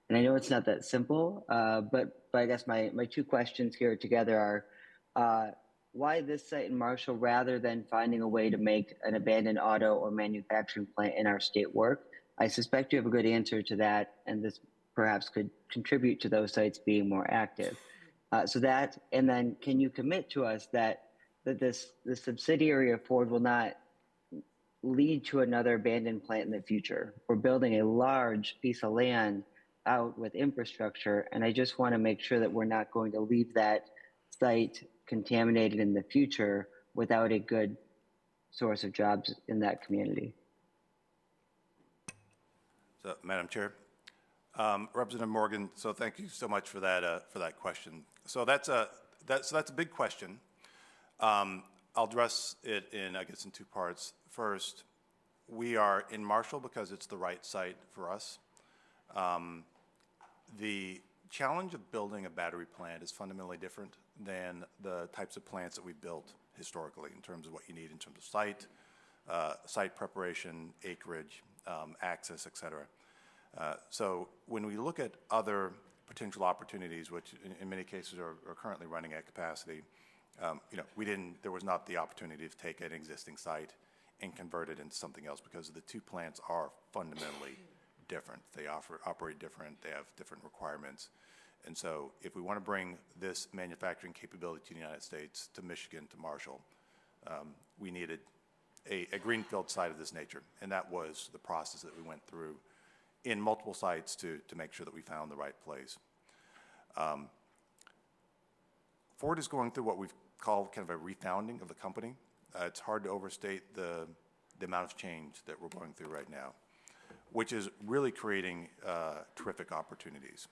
And I know it's not that simple, but I guess my 2 questions here together are, why this site in Marshall rather than finding a way to make an abandoned auto or manufacturing plant in our state work? I suspect you have a good answer to that, and this perhaps could contribute to those sites being more active. And then can you commit to us that the subsidiary of Ford will not lead to another abandoned plant in the future? We're building a large piece of land out with infrastructure, and I just want to make sure that we're not going to leave that site contaminated in the future without a good source of jobs in that community. So, Madam Chair, Representative Morgan, so thank you so much for that question. So that's a big question. I'll address it in two parts. First, we are in Marshall because it's the right site for us. The challenge of building a battery plant is fundamentally different than the types of plants that we've built historically in terms of what you need in terms of site preparation, acreage, access, et cetera. So when we look at other potential opportunities, which in many cases are currently running at capacity, there was not the opportunity to take an existing site and convert it into something else because the two plants are fundamentally different. They operate different, they have different requirements. And so if we want to bring this manufacturing capability to the United States, to Michigan, to Marshall, we needed a greenfield site of this nature. And that was the process that we went through in multiple sites to make sure that we found the right place. Ford is going through what we've called kind of a refounding of the company. It's hard to overstate the amount of change that we're going through right now, which is really creating terrific opportunities.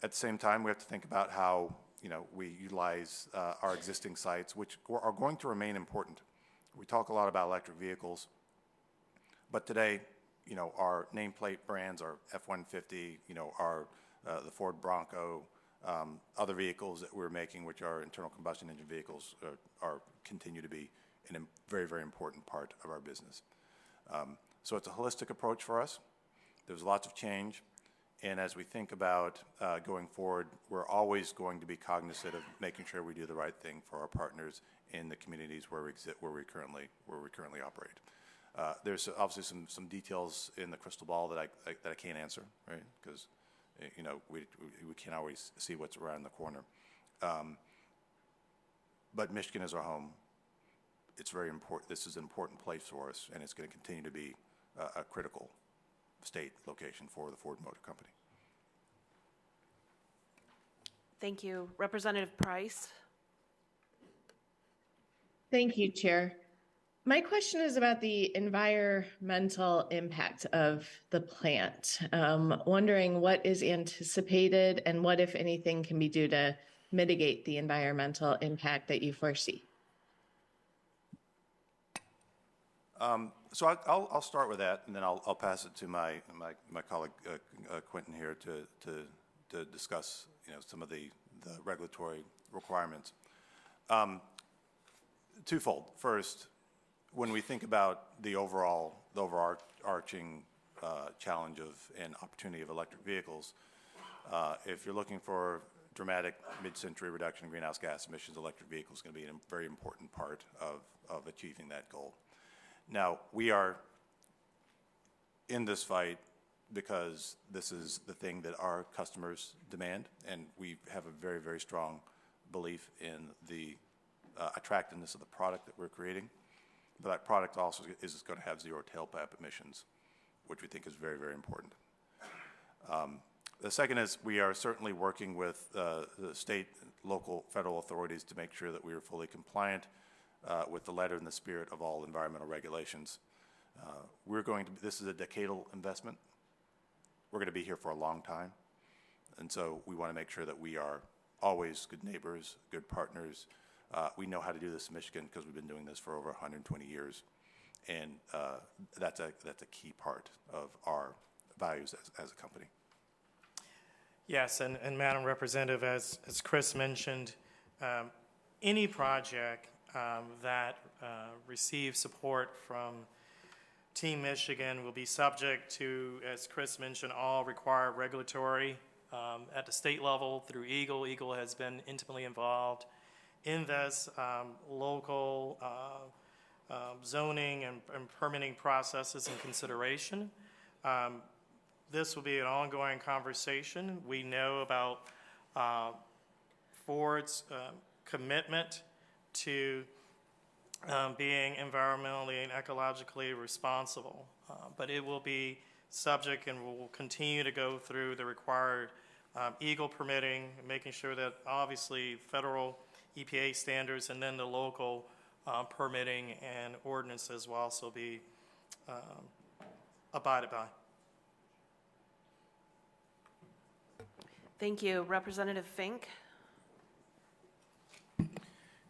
At the same time, we have to think about how we utilize our existing sites, which are going to remain important. We talk a lot about electric vehicles, but today, our nameplate brands are F-150, the Ford Bronco, other vehicles that we're making, which are internal combustion engine vehicles, continue to be a very, very important part of our business. So it's a holistic approach for us. There's lots of change. And as we think about going forward, we're always going to be cognizant of making sure we do the right thing for our partners in the communities where we currently operate. There's obviously some details in the crystal ball that I can't answer, right? Because we can't always see what's around the corner. But Michigan is our home. It's very important. This is an important place for us, and it's going to continue to be a critical state location for the Ford Motor Company. Thank you. Representative Price. Thank you, Chair. My question is about the environmental impact of the plant. Wondering what is anticipated and what, if anything, can be done to mitigate the environmental impact that you foresee? So I'll start with that, and then I'll pass it to my colleague Quentin here to discuss some of the regulatory requirements. Twofold. First, when we think about the overarching challenge and opportunity of electric vehicles, if you're looking for dramatic mid-century reduction in greenhouse gas emissions, electric vehicles is going to be a very important part of achieving that goal. Now, we are in this fight because this is the thing that our customers demand, and we have a very, very strong belief in the attractiveness of the product that we're creating. But that product also is going to have zero tailpipe emissions, which we think is very, very important. The second is we are certainly working with the state, local, federal authorities to make sure that we are fully compliant with the letter and the spirit of all environmental regulations. This is a decadal investment. We're going to be here for a long time. And so we want to make sure that we are always good neighbors, good partners. We know how to do this in Michigan because we've been doing this for over 120 years. And that's a key part of our values as a company. Yes, and Madam Representative, as Chris mentioned, any project that receives support from Team Michigan will be subject to, as Chris mentioned, all required regulatory at the state level through EGLE. EGLE has been intimately involved in this local zoning and permitting processes and consideration. This will be an ongoing conversation. We know about Ford's commitment to being environmentally and ecologically responsible, but it will be subject and will continue to go through the required EGLE permitting, making sure that obviously federal EPA standards and then the local permitting and ordinances will also be abided by. Thank you. Representative Fink.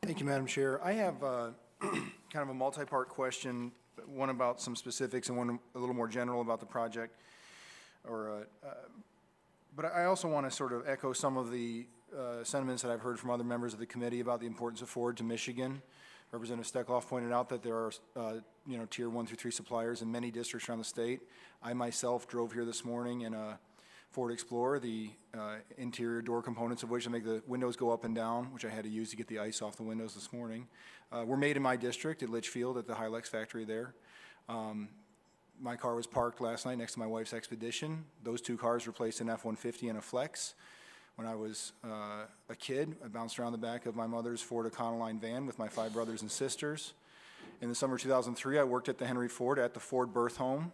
Thank you, Madam Chair. I have kind of a multi-part question, one about some specifics and one a little more general about the project. But I also want to sort of echo some of the sentiments that I've heard from other members of the committee about the importance of Ford to Michigan. Representative Steckloff pointed out that there are, tier 1 through 3 suppliers in many districts around the state. I myself drove here this morning in a Ford Explorer, the interior door components of which make the windows go up and down, which I had to use to get the ice off the windows this morning, were made in my district at Litchfield at the Hilux factory there. My car was parked last night next to my wife's Expedition. Those two cars replaced an F-150 and a Flex. When I was a kid, I bounced around the back of my mother's Ford Econoline van with my 5 brothers and sisters. In the summer of 2003, I worked at the Henry Ford at the Ford Birth Home,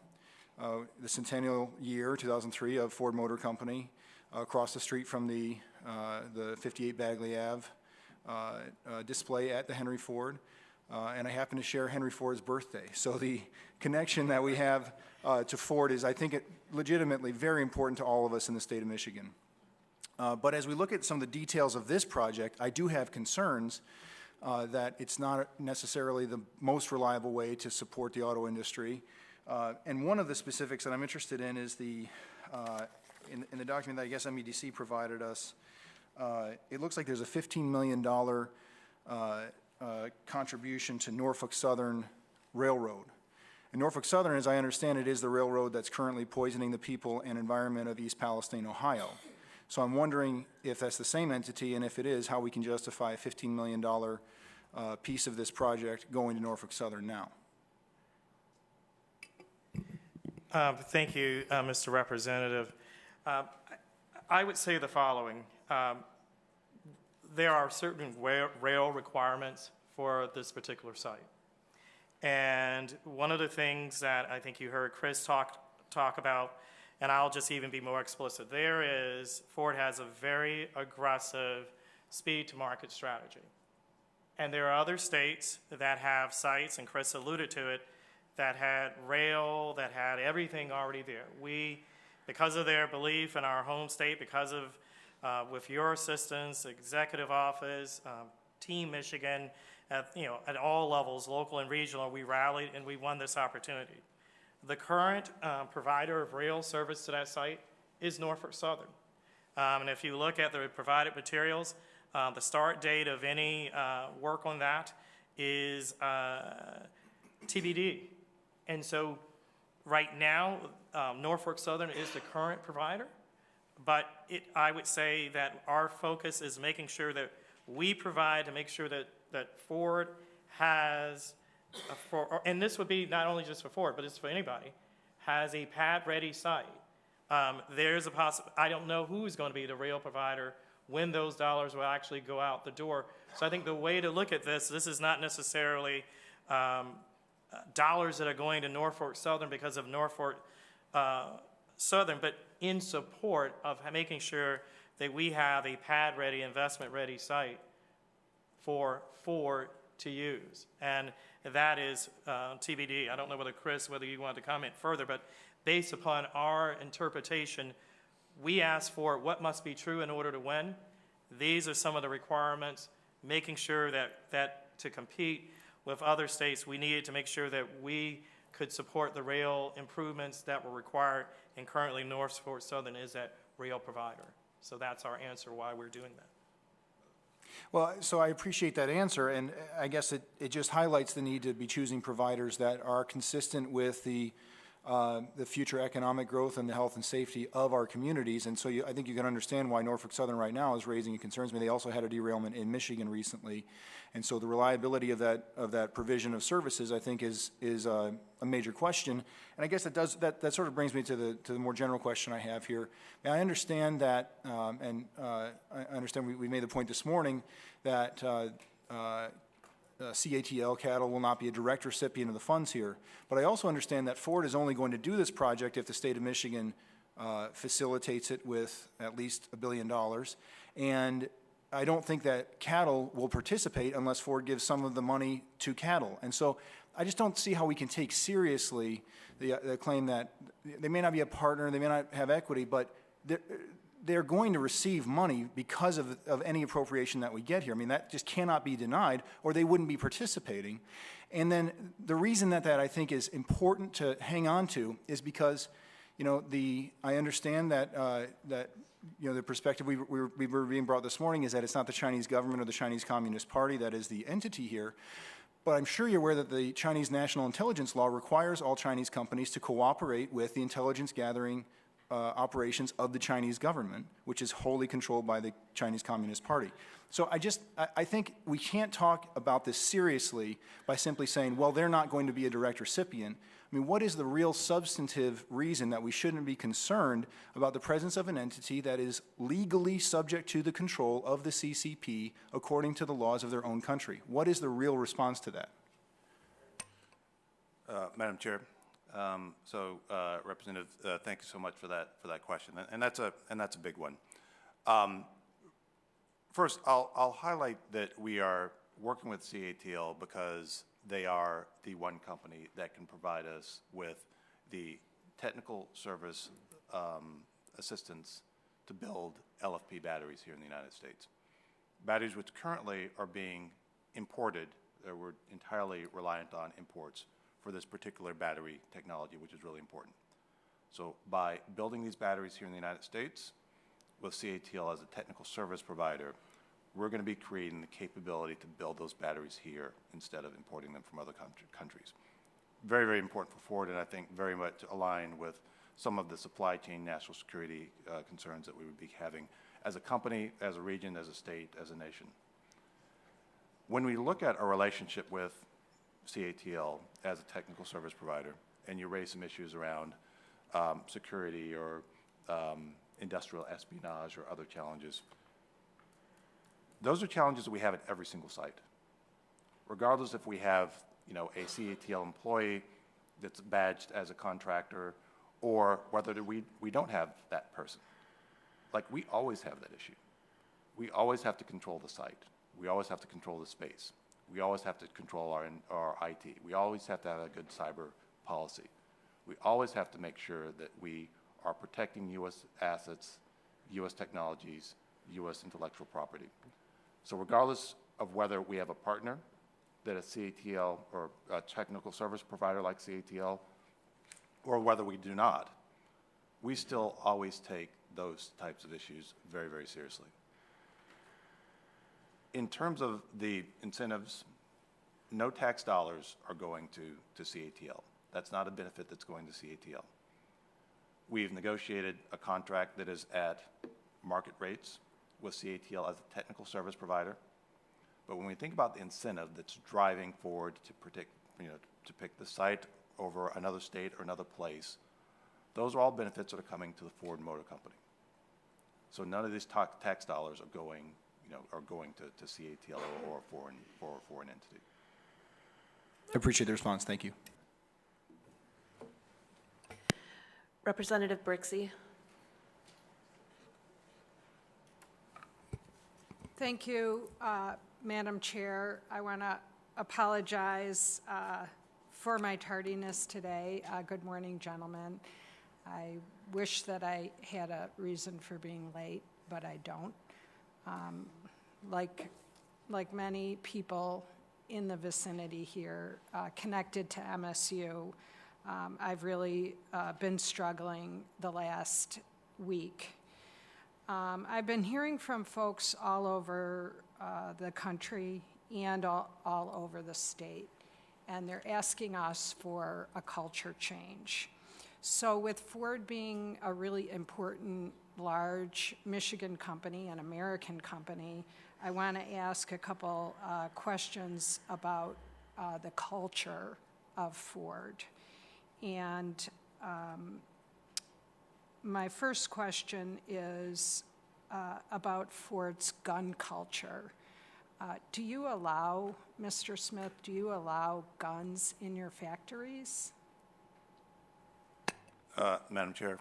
the centennial year, 2003, of Ford Motor Company, across the street from the 58 Bagley Ave display at the Henry Ford. And I happen to share Henry Ford's birthday. So the connection that we have to Ford is, I think, legitimately very important to all of us in the state of Michigan. But as we look at some of the details of this project, I do have concerns that it's not necessarily the most reliable way to support the auto industry. And one of the specifics that I'm interested in is in the document that I guess MEDC provided us, it looks like there's a $15 million contribution to Norfolk Southern Railroad. And Norfolk Southern, as I understand it, is the railroad that's currently poisoning the people and environment of East Palestine, Ohio. So I'm wondering if that's the same entity, and if it is, how we can justify a $15 million piece of this project going to Norfolk Southern now. Thank you, Mr. Representative. I would say the following. There are certain rail requirements for this particular site. And one of the things that I think you heard Chris talk about, and I'll just even be more explicit, Ford has a very aggressive speed to market strategy. And there are other states that have sites, and Chris alluded to it, that had rail, that had everything already there. We, because of their belief in our home state, because of, with your assistance, executive office, Team Michigan, at all levels, local and regional, we rallied and we won this opportunity. The current provider of rail service to that site is Norfolk Southern. And if you look at the provided materials, the start date of any work on that is TBD. And so right now, Norfolk Southern is the current provider, but I would say that our focus is making sure that we provide to make sure that Ford has, and this would be not only just for Ford, but it's for anybody, has a pad-ready site. There's a I don't know who's going to be the rail provider when those dollars will actually go out the door. So I think the way to look at this is not necessarily dollars that are going to Norfolk Southern because of Norfolk Southern, but in support of making sure that we have a pad-ready, investment-ready site for Ford to use. And that is TBD. I don't know whether you wanted to comment further, but based upon our interpretation, we asked for what must be true in order to win. These are some of the requirements, making sure that to compete with other states, we needed to make sure that we could support the rail improvements that were required, and currently Norfolk Southern is that rail provider. So that's our answer why we're doing that. Well, so I appreciate that answer, and I guess it just highlights the need to be choosing providers that are consistent with the the future economic growth and the health and safety of our communities. And so I think you can understand why Norfolk Southern right now is raising concerns. I mean, they also had a derailment in Michigan recently. And so the reliability of that provision of services, I think, is a major question. And I guess that sort of brings me to the more general question I have here. Now, I understand that, I understand we made the point this morning that CATL cattle will not be a direct recipient of the funds here. But I also understand that Ford is only going to do this project if the state of Michigan facilitates it with at least $1 billion. And I don't think that cattle will participate unless Ford gives some of the money to cattle. And so I just don't see how we can take seriously the claim that they may not be a partner, they may not have equity, but they're going to receive money because of any appropriation that we get here. I mean, that just cannot be denied, or they wouldn't be participating. And then the reason that I think is important to hang on to is because, you know, I understand that you know, the perspective we were being brought this morning is that it's not the Chinese government or the Chinese Communist Party that is the entity here. But I'm sure you're aware that the Chinese national intelligence law requires all Chinese companies to cooperate with the intelligence gathering operations of the Chinese government, which is wholly controlled by the Chinese Communist Party. So I think we can't talk about this seriously by simply saying, well, they're not going to be a direct recipient. I mean, what is the real substantive reason that we shouldn't be concerned about the presence of an entity that is legally subject to the control of the CCP according to the laws of their own country? What is the real response to that? Madam Chair, Representative, thank you so much for that question, and that's a big one. First, I'll highlight that we are working with CATL because they are the one company that can provide us with the technical service assistance to build LFP batteries here in the United States. Batteries which currently are being imported, we're entirely reliant on imports for this particular battery technology, which is really important. So by building these batteries here in the United States, with CATL as a technical service provider, we're going to be creating the capability to build those batteries here instead of importing them from other countries. Very, very important for Ford, and I think very much aligned with some of the supply chain national security concerns that we would be having as a company, as a region, as a state, as a nation. When we look at our relationship with CATL as a technical service provider, and you raise some issues around security or industrial espionage or other challenges, those are challenges that we have at every single site. Regardless if we have, you know, a CATL employee that's badged as a contractor or whether we don't have that person. Like, we always have that issue. We always have to control the site. We always have to control the space. We always have to control our IT. We always have to have a good cyber policy. We always have to make sure that we are protecting U.S. assets, U.S. technologies, U.S. intellectual property. So regardless of whether we have a partner that is CATL or a technical service provider like CATL, or whether we do not, we still always take those types of issues very, very seriously. In terms of the incentives, no tax dollars are going to CATL. That's not a benefit that's going to CATL. We've negotiated a contract that is at market rates with CATL as a technical service provider. But when we think about the incentive that's driving Ford to predict, to pick the site over another state or another place, those are all benefits that are coming to the Ford Motor Company. So none of these tax dollars are going, to CATL or for a foreign entity. I appreciate the response. Thank you. Representative Brixey. Thank you, Madam Chair. I want to apologize for my tardiness today. Good morning, gentlemen. I wish that I had a reason for being late, but I don't. Like many people in the vicinity here connected to MSU, I've really been struggling the last week. I've been hearing from folks all over the country and all over the state, and they're asking us for a culture change. So with Ford being a really important, large Michigan company, an American company, I want to ask a couple questions about the culture of Ford. And my first question is about Ford's gun culture. Do you allow, Mr. Smith, do you allow guns in your factories? Madam Chair,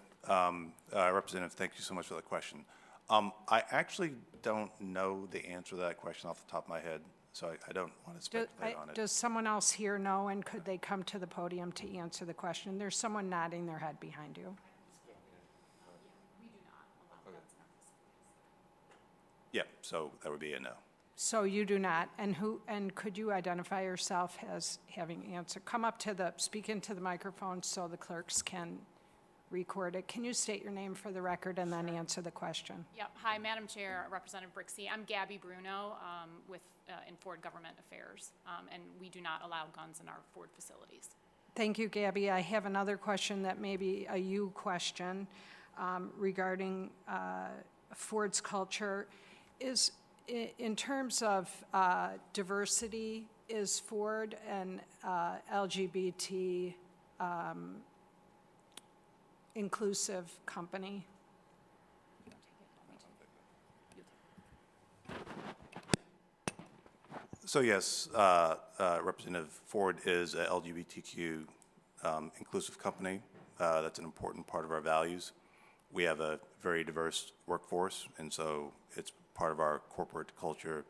Representative, thank you so much for the question. I actually don't know the answer to that question off the top of my head, so I don't want to speculate on it. Does someone else here know, and could they come to the podium to answer the question? There's someone nodding their head behind you. Yeah, so that would be a no. So you do not, and could you identify yourself as having answered? Come up to speak into the microphone so the clerks can record it. Can you state your name for the record and then answer the question? Yep. Hi, Madam Chair, Representative Brixey. I'm Gabby Bruno in Ford Government Affairs, and we do not allow guns in our Ford facilities. Thank you, Gabby. I have another question that may be a you question regarding Ford's culture. In terms of diversity, is Ford an LGBT inclusive company? So yes, Representative Ford is a LGBTQ inclusive company. That's an important part of our values. We have a very diverse workforce, and so it's part of our corporate culture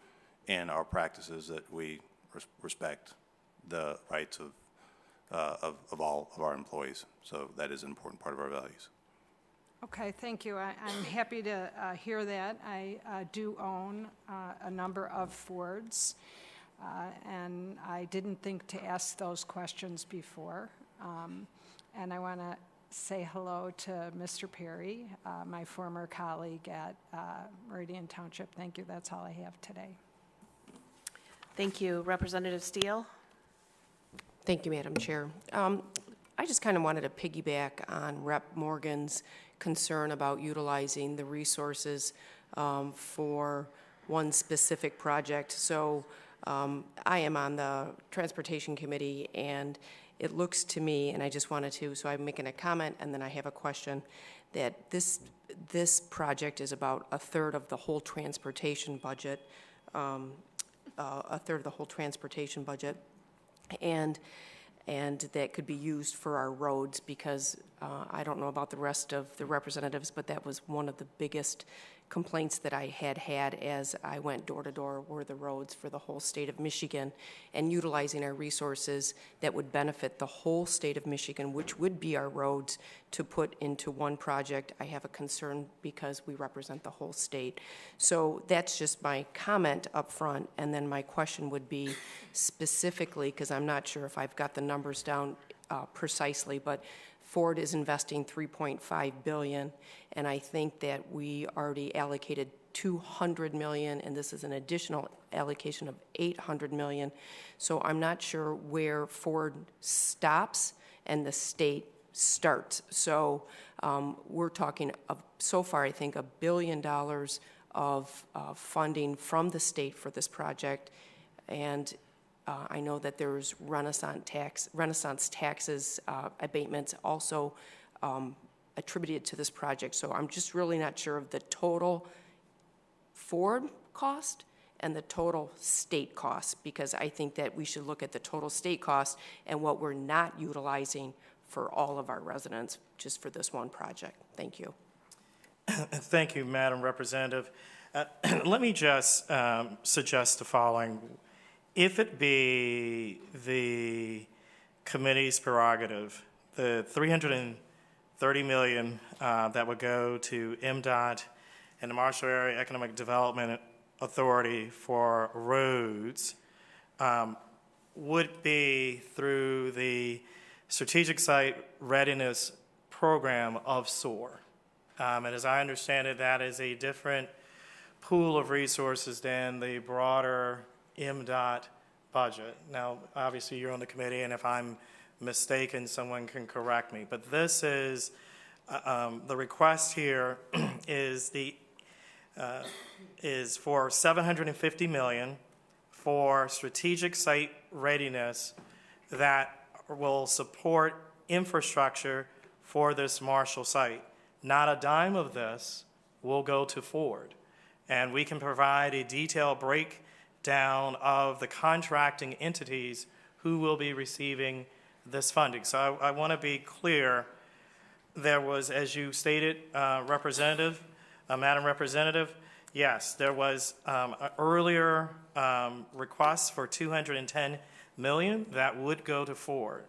and our practices that we respect the rights of all of our employees. So that is an important part of our values. Okay, thank you. I'm happy to hear that. I do own a number of Fords, and I didn't think to ask those questions before. And I want to say hello to Mr. Perry, my former colleague at Meridian Township. Thank you. That's all I have today. Thank you. Representative Steele? Thank you, Madam Chair. I just kind of wanted to piggyback on Rep. Morgan's concern about utilizing the resources for one specific project. So I am on the Transportation Committee, and it looks to me, and I just wanted to, so I'm making a comment and then I have a question, that this project is about a third of the whole transportation budget, and that could be used for our roads, because I don't know about the rest of the representatives, but that was one of the biggest complaints that I had as I went door to door, were the roads for the whole state of Michigan, and utilizing our resources that would benefit the whole state of Michigan, which would be our roads, to put into one project. I have a concern because we represent the whole state. So that's just my comment up front, and then my question would be specifically, because I'm not sure if I've got the numbers down precisely, but Ford is investing $3.5 billion, and I think that we already allocated $200 million, and this is an additional allocation of $800 million. So I'm not sure where Ford stops and the state starts. So we're talking so far, I think, $1 billion of funding from the state for this project, and I know that there's Renaissance taxes abatements also attributed to this project. So I'm just really not sure of the total Ford cost and the total state cost, because I think that we should look at the total state cost and what we're not utilizing for all of our residents just for this one project. Thank you. Thank you, Madam Representative. Let me just suggest the following. If it be the committee's prerogative, the $330 million that would go to MDOT and the Marshall Area Economic Development Authority for roads would be through the Strategic Site Readiness Program of SOAR. And as I understand it, that is a different pool of resources than the broader MDOT budget. Now, obviously, you're on the committee, and if I'm mistaken, someone can correct me. But this is, the request here is for $750 million for strategic site readiness that will support infrastructure for this Marshall site. Not a dime of this will go to Ford. And we can provide a detailed breakdown of the contracting entities who will be receiving this funding. So I want to be clear. There was, as you stated, Representative, Madam Representative, yes, there was an earlier request for $210 million that would go to Ford.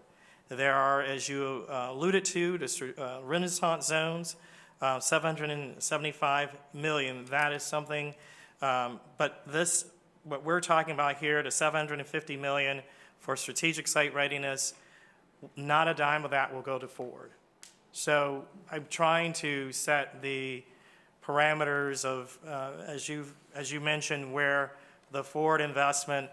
There are, as you alluded to, the Renaissance zones, $775 million. That is something, but this, what we're talking about here, the $750 million for strategic site readiness, not a dime of that will go to Ford. So I'm trying to set the parameters of, as you mentioned, where the Ford investment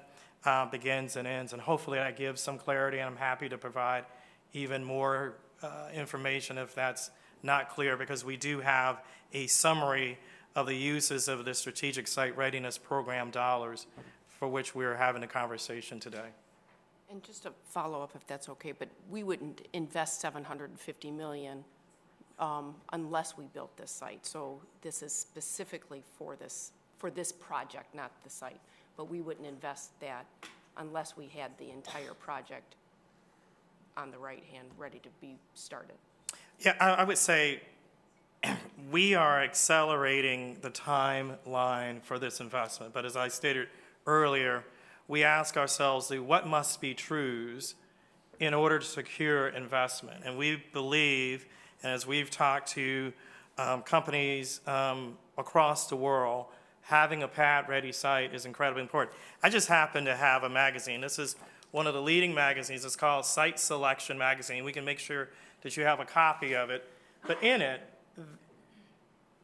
begins and ends, and hopefully that gives some clarity, and I'm happy to provide even more information if that's not clear, because we do have a summary of the uses of the Strategic Site Readiness Program dollars for which we're having a conversation today. And just to follow up, if that's okay, but we wouldn't invest $750 million unless we built this site. So this is specifically for this project, not the site. But we wouldn't invest that unless we had the entire project on the right hand ready to be started. Yeah, I would say we are accelerating the timeline for this investment. But as I stated earlier, we ask ourselves what must be trues in order to secure investment. And we believe, and as we've talked to companies across the world, having a pad-ready site is incredibly important. I just happen to have a magazine. This is one of the leading magazines. It's called Site Selection Magazine. We can make sure that you have a copy of it. But in it,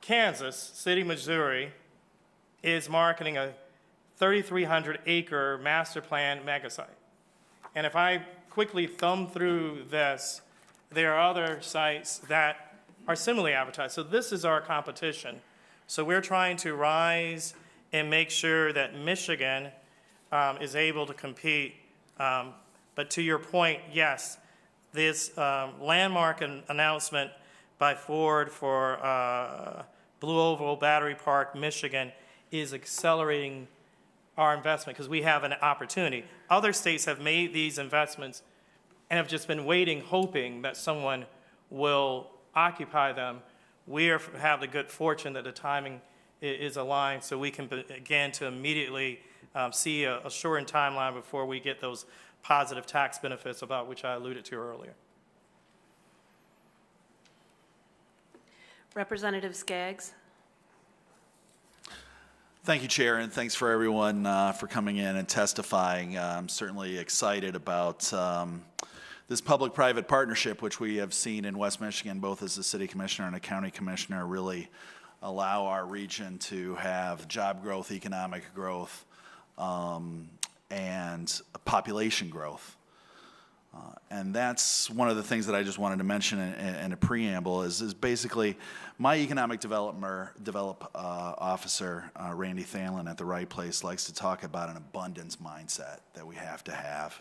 Kansas City, Missouri, is marketing a 3,300-acre master plan megasite. And if I quickly thumb through this, there are other sites that are similarly advertised. So this is our competition. So we're trying to rise and make sure that Michigan is able to compete. But to your point, yes, this landmark announcement by Ford for Blue Oval Battery Park, Michigan, is accelerating our investment because we have an opportunity. Other states have made these investments and have just been waiting, hoping that someone will occupy them. We have the good fortune that the timing is aligned, so we can begin to immediately see a shortened timeline before we get those positive tax benefits about which I alluded to earlier. Representative Skaggs. Thank you, Chair, and thanks for everyone for coming in and testifying. I'm certainly excited about this public-private partnership, which we have seen in West Michigan, both as a city commissioner and a county commissioner, really allow our region to have job growth, economic growth, and population growth. And that's one of the things that I just wanted to mention in a preamble is basically my economic develop officer, Randy Thanlin at the Right Place, likes to talk about an abundance mindset that we have to have.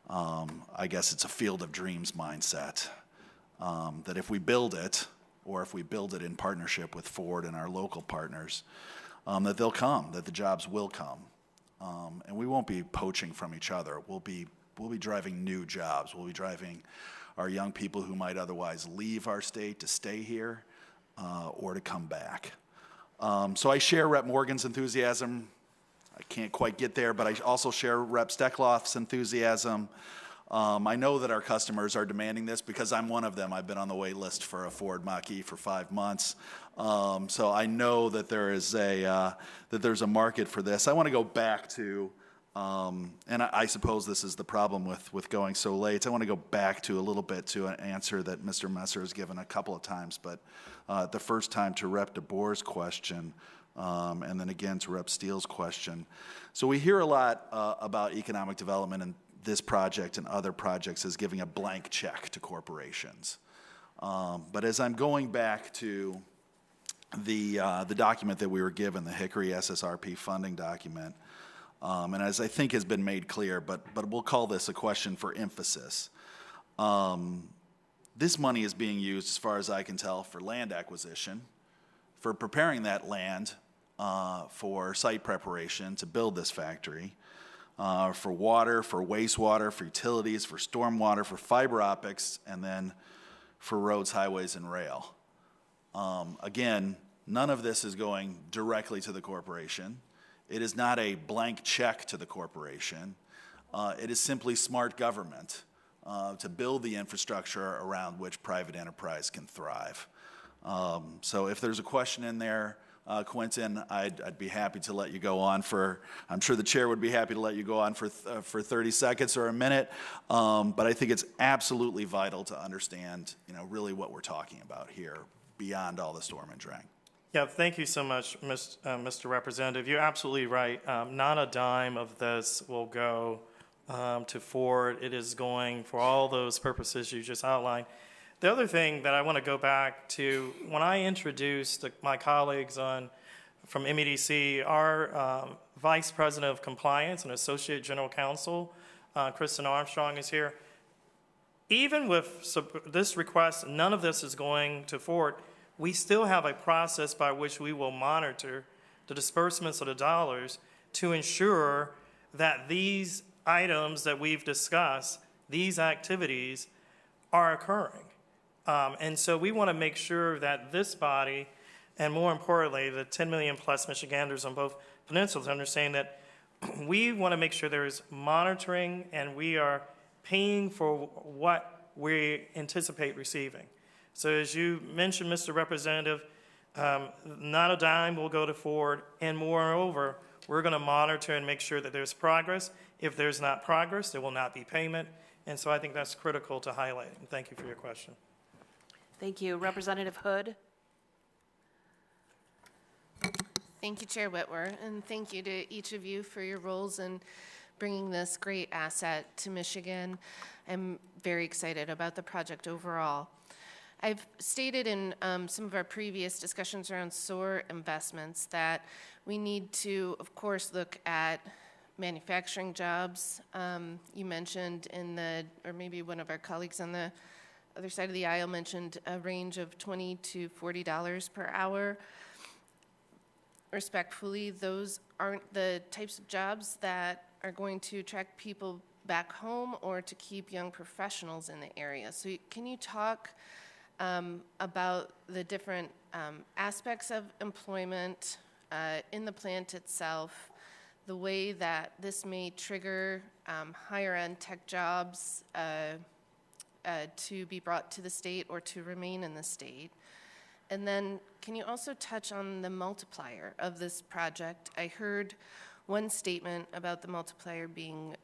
I guess it's a field of dreams mindset, that if we build it, or if we build it in partnership with Ford and our local partners, that they'll come, that the jobs will come. And we won't be poaching from each other. We'll be driving new jobs. We'll be driving our young people who might otherwise leave our state to stay here or to come back. So I share Rep. Morgan's enthusiasm. I can't quite get there, but I also share Rep. Steckloff's enthusiasm. I know that our customers are demanding this because I'm one of them. I've been on the wait list for a Ford Mach-E for 5 months. So I know that there's a market for this. I want to go back to and I suppose this is the problem with going so late. I want to go back to a little bit to an answer that Mr. Messer has given a couple of times, but the first time to Rep. DeBoer's question, and then again to Rep. Steele's question. So we hear a lot about economic development, and this project and other projects as giving a blank check to corporations. But as I'm going back to the document that we were given, the Hickory SSRP funding document, and as I think has been made clear, but we'll call this a question for emphasis. This money is being used, as far as I can tell, for land acquisition, for preparing that land for site preparation to build this factory, for water, for wastewater, for utilities, for stormwater, for fiber optics, and then for roads, highways, and rail. Again, none of this is going directly to the corporation. It is not a blank check to the corporation. It is simply smart government to build the infrastructure around which private enterprise can thrive. So if there's a question in there, Quentin, I'd be happy to let you go on for, I'm sure the chair would be happy to let you go on for 30 seconds or a minute, but I think it's absolutely vital to understand, really what we're talking about here beyond all the storm and drain. Yeah, thank you so much, Mr. Representative. You're absolutely right. Not a dime of this will go to Ford. It is going for all those purposes you just outlined. The other thing that I want to go back to, when I introduced my colleagues from MEDC, our Vice President of Compliance and Associate General Counsel, Kristen Armstrong, is here. Even with this request, none of this is going to Ford. We still have a process by which we will monitor the disbursements of the dollars to ensure that these items that we've discussed, these activities, are occurring. And so we want to make sure that this body, and more importantly, the 10 million plus Michiganders on both peninsulas, understand that we want to make sure there is monitoring and we are paying for what we anticipate receiving. So as you mentioned, Mr. Representative, not a dime will go to Ford, and moreover, we're going to monitor and make sure that there's progress. If there's not progress, there will not be payment. And so I think that's critical to highlight. And thank you for your question. Thank you. Representative Hood. Thank you, Chair Whitwer, and thank you to each of you for your roles in bringing this great asset to Michigan. I'm very excited about the project overall. I've stated in some of our previous discussions around SOAR investments that we need to, of course, look at manufacturing jobs. You mentioned or maybe one of our colleagues on the other side of the aisle mentioned a range of $20 to $40 per hour. Respectfully, those aren't the types of jobs that are going to attract people back home or to keep young professionals in the area. So can you talk about the different aspects of employment in the plant itself, the way that this may trigger higher-end tech jobs to be brought to the state or to remain in the state? And then can you also touch on the multiplier of this project? I heard one statement about the multiplier being,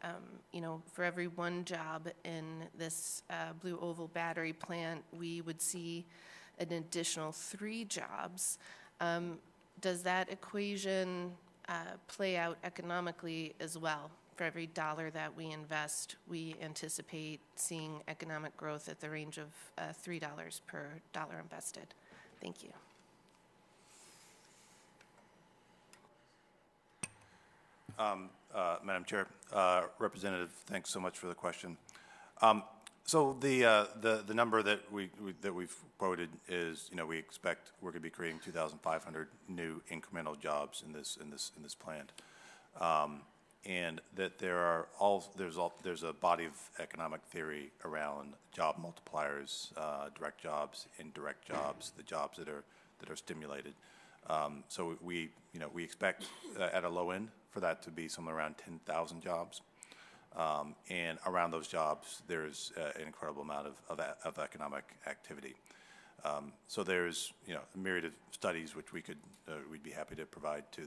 for every one job in this Blue Oval battery plant, we would see an additional 3 jobs. Does that equation play out economically as well? For every dollar that we invest, we anticipate seeing economic growth at the range of $3 per dollar invested. Thank you. Madam Chair, Representative, thanks so much for the question. So the number that we've quoted is, we expect we're going to be creating 2,500 new incremental jobs in this plant. And that there's a body of economic theory around job multipliers, direct jobs, indirect jobs, the jobs that are stimulated. So we expect at a low end for that to be somewhere around 10,000 jobs, and around those jobs there's an incredible amount of economic activity. So there's a myriad of studies which we'd be happy to provide to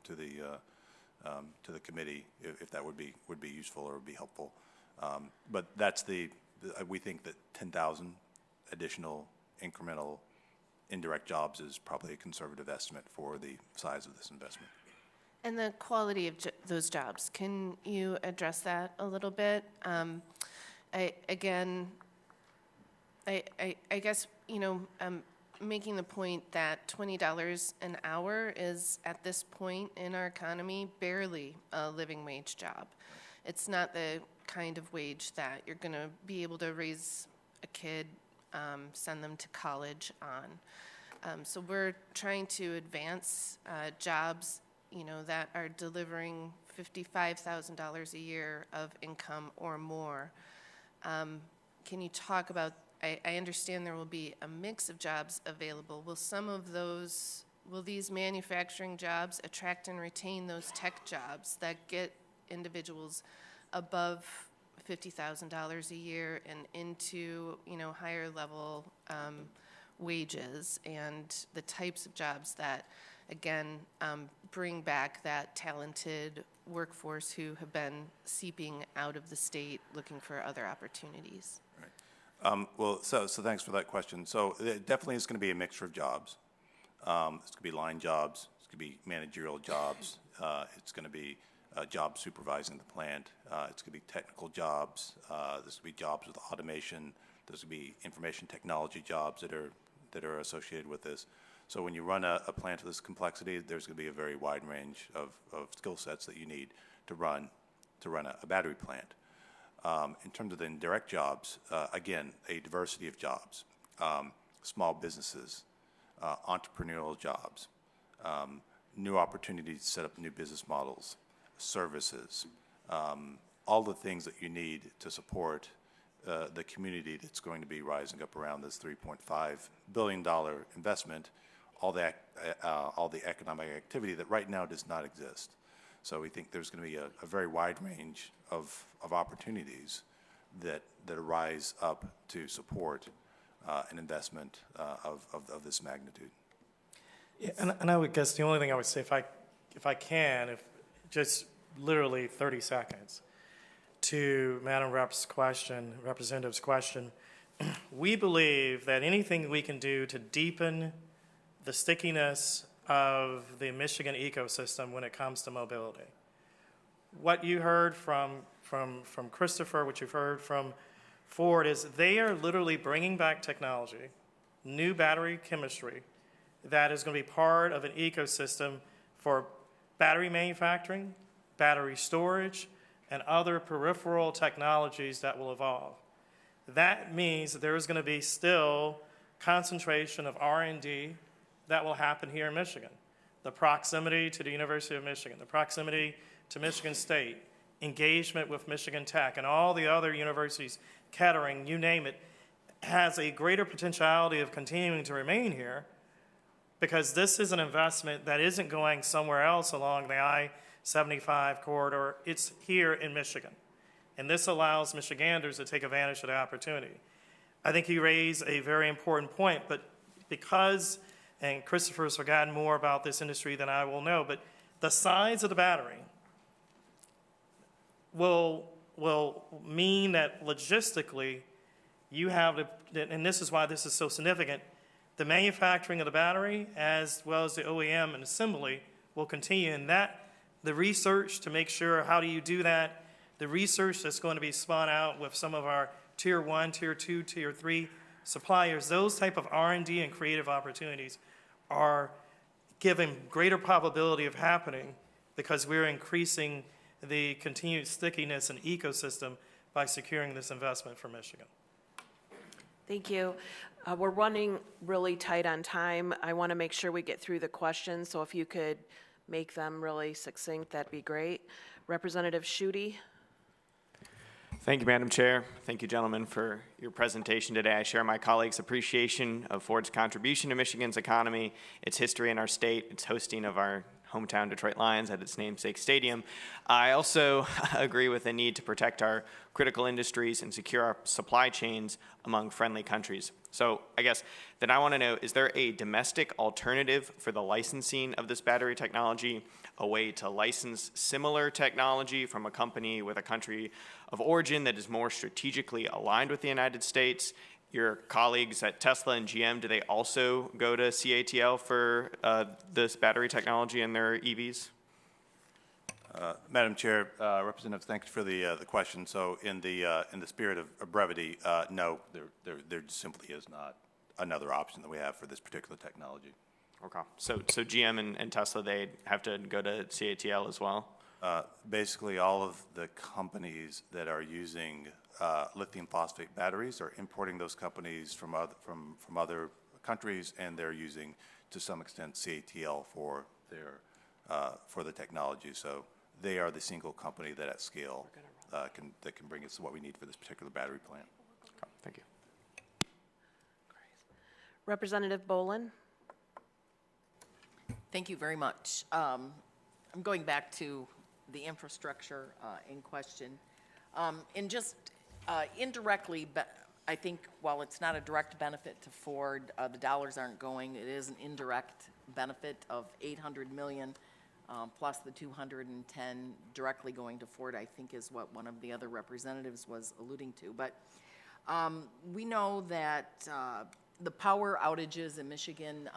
the committee if that would be useful or would be helpful. But that's we think that 10,000 additional incremental indirect jobs is probably a conservative estimate for the size of this investment. And the quality of those jobs, can you address that a little bit? I guess, you know, making the point that $20 an hour is, at this point in our economy, barely a living wage job. It's not the kind of wage that you're going to be able to raise a kid, send them to college on. So we're trying to advance jobs, you know, that are delivering $55,000 a year of income or more. Can you talk about, I understand there will be a mix of jobs available. Will some of those, will these manufacturing jobs attract and retain those tech jobs that get individuals above $50,000 a year and into, you know, higher level wages, and the types of jobs that, again, bring back that talented workforce who have been seeping out of the state looking for other opportunities? Well, so thanks for that question. So it definitely is going to be a mixture of jobs. It's going to be line jobs. It's going to be managerial jobs. It's going to be jobs supervising the plant. It's going to be technical jobs. There's going to be jobs with automation. There's going to be information technology jobs that are associated with this. So when you run a plant of this complexity, there's going to be a very wide range of skill sets that you need to run a battery plant. In terms of the indirect jobs, again, a diversity of jobs, small businesses, entrepreneurial jobs, new opportunities to set up new business models, services, all the things that you need to support the community that's going to be rising up around this $3.5 billion investment, all the economic activity that right now does not exist. So we think there's going to be a very wide range of opportunities that arise up to support an investment of this magnitude. Yeah, and I would guess the only thing I would say, if I can, just literally 30 seconds, to Madam Representative's question, we believe that anything we can do to deepen the stickiness of the Michigan ecosystem when it comes to mobility. What you heard from Christopher, what you've heard from Ford, is they are literally bringing back technology, new battery chemistry, that is going to be part of an ecosystem for battery manufacturing, battery storage, and other peripheral technologies that will evolve. That means that there is going to be still concentration of R&D that will happen here in Michigan. The proximity to the University of Michigan, the proximity to Michigan State, engagement with Michigan Tech, and all the other universities, Kettering, you name it, has a greater potentiality of continuing to remain here, because this is an investment that isn't going somewhere else along the I-75 corridor. It's here in Michigan. And this allows Michiganders to take advantage of the opportunity. I think you raise a very important point, but because, and Christopher's forgotten more about this industry than I will know, but the size of the battery will mean that logistically you have to, and this is why this is so significant, the manufacturing of the battery as well as the OEM and assembly will continue, and that the research to make sure how do you do that, the research that's going to be spun out with some of our tier 1, tier 2, tier 3 suppliers, those type of R&D and creative opportunities are given greater probability of happening because we're increasing the continued stickiness and ecosystem by securing this investment for Michigan. Thank you. We're running really tight on time. I want to make sure we get through the questions, so if you could make them really succinct, that'd be great. Representative Schutte. Thank you, Madam Chair. Thank you, gentlemen, for your presentation today. I share my colleagues' appreciation of Ford's contribution to Michigan's economy, its history in our state, its hosting of our hometown Detroit Lions at its namesake stadium. I also agree with the need to protect our critical industries and secure our supply chains among friendly countries. So I guess then I want to know, is there a domestic alternative for the licensing of this battery technology, a way to license similar technology from a company with a country of origin that is more strategically aligned with the United States? Your colleagues at Tesla and GM, do they also go to CATL for this battery technology in their EVs? Madam Chair, Representative, thanks for the question. So in the spirit of brevity, no, there simply is not another option that we have for this particular technology. Okay. So GM and Tesla, they have to go to CATL as well? Basically, all of the companies that are using lithium phosphate batteries are importing those companies from other countries, and they're using, to some extent, CATL for the technology. So they are the single company that at scale that can bring us what we need for this particular battery plant. Okay. Thank you. Representative Bolin. Thank you very much. I'm going back to the infrastructure in question. And just indirectly, but I think while it's not a direct benefit to Ford, the dollars aren't going, it is an indirect benefit of $800 million plus the 210 directly going to Ford, I think is what one of the other representatives was alluding to. But we know that the power outages in Michigan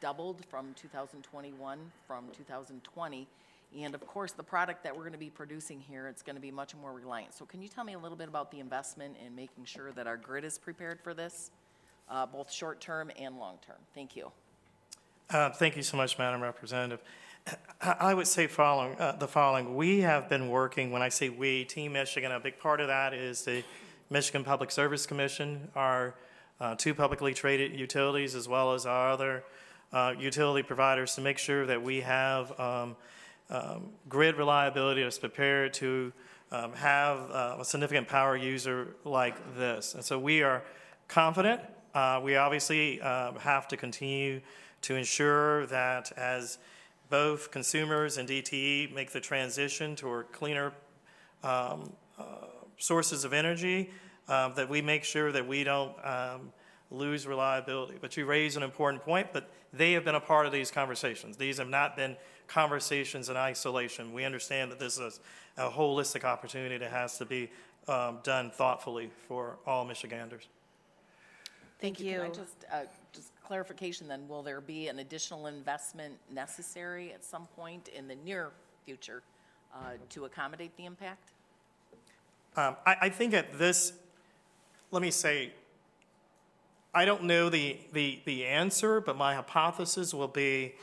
doubled from 2021 from 2020. And of course, the product that we're going to be producing here, it's going to be much more reliant. So can you tell me a little bit about the investment in making sure that our grid is prepared for this, both short-term and long-term? Thank you. Thank you so much, Madam Representative. I would say the following. We have been working, when I say we, Team Michigan, a big part of that is the Michigan Public Service Commission, our two publicly traded utilities, as well as our other utility providers, to make sure that we have grid reliability that's prepared to have a significant power user like this. And so we are confident. We obviously have to continue to ensure that as both consumers and DTE make the transition toward cleaner sources of energy, that we make sure that we don't lose reliability. But you raise an important point, but they have been a part of these conversations. These have not been conversations in isolation. We understand that this is a holistic opportunity that has to be done thoughtfully for all Michiganders. Thank you. Can I just clarification then, will there be an additional investment necessary at some point in the near future to accommodate the impact? I think at this, let me say, I don't know the answer, but my hypothesis will be,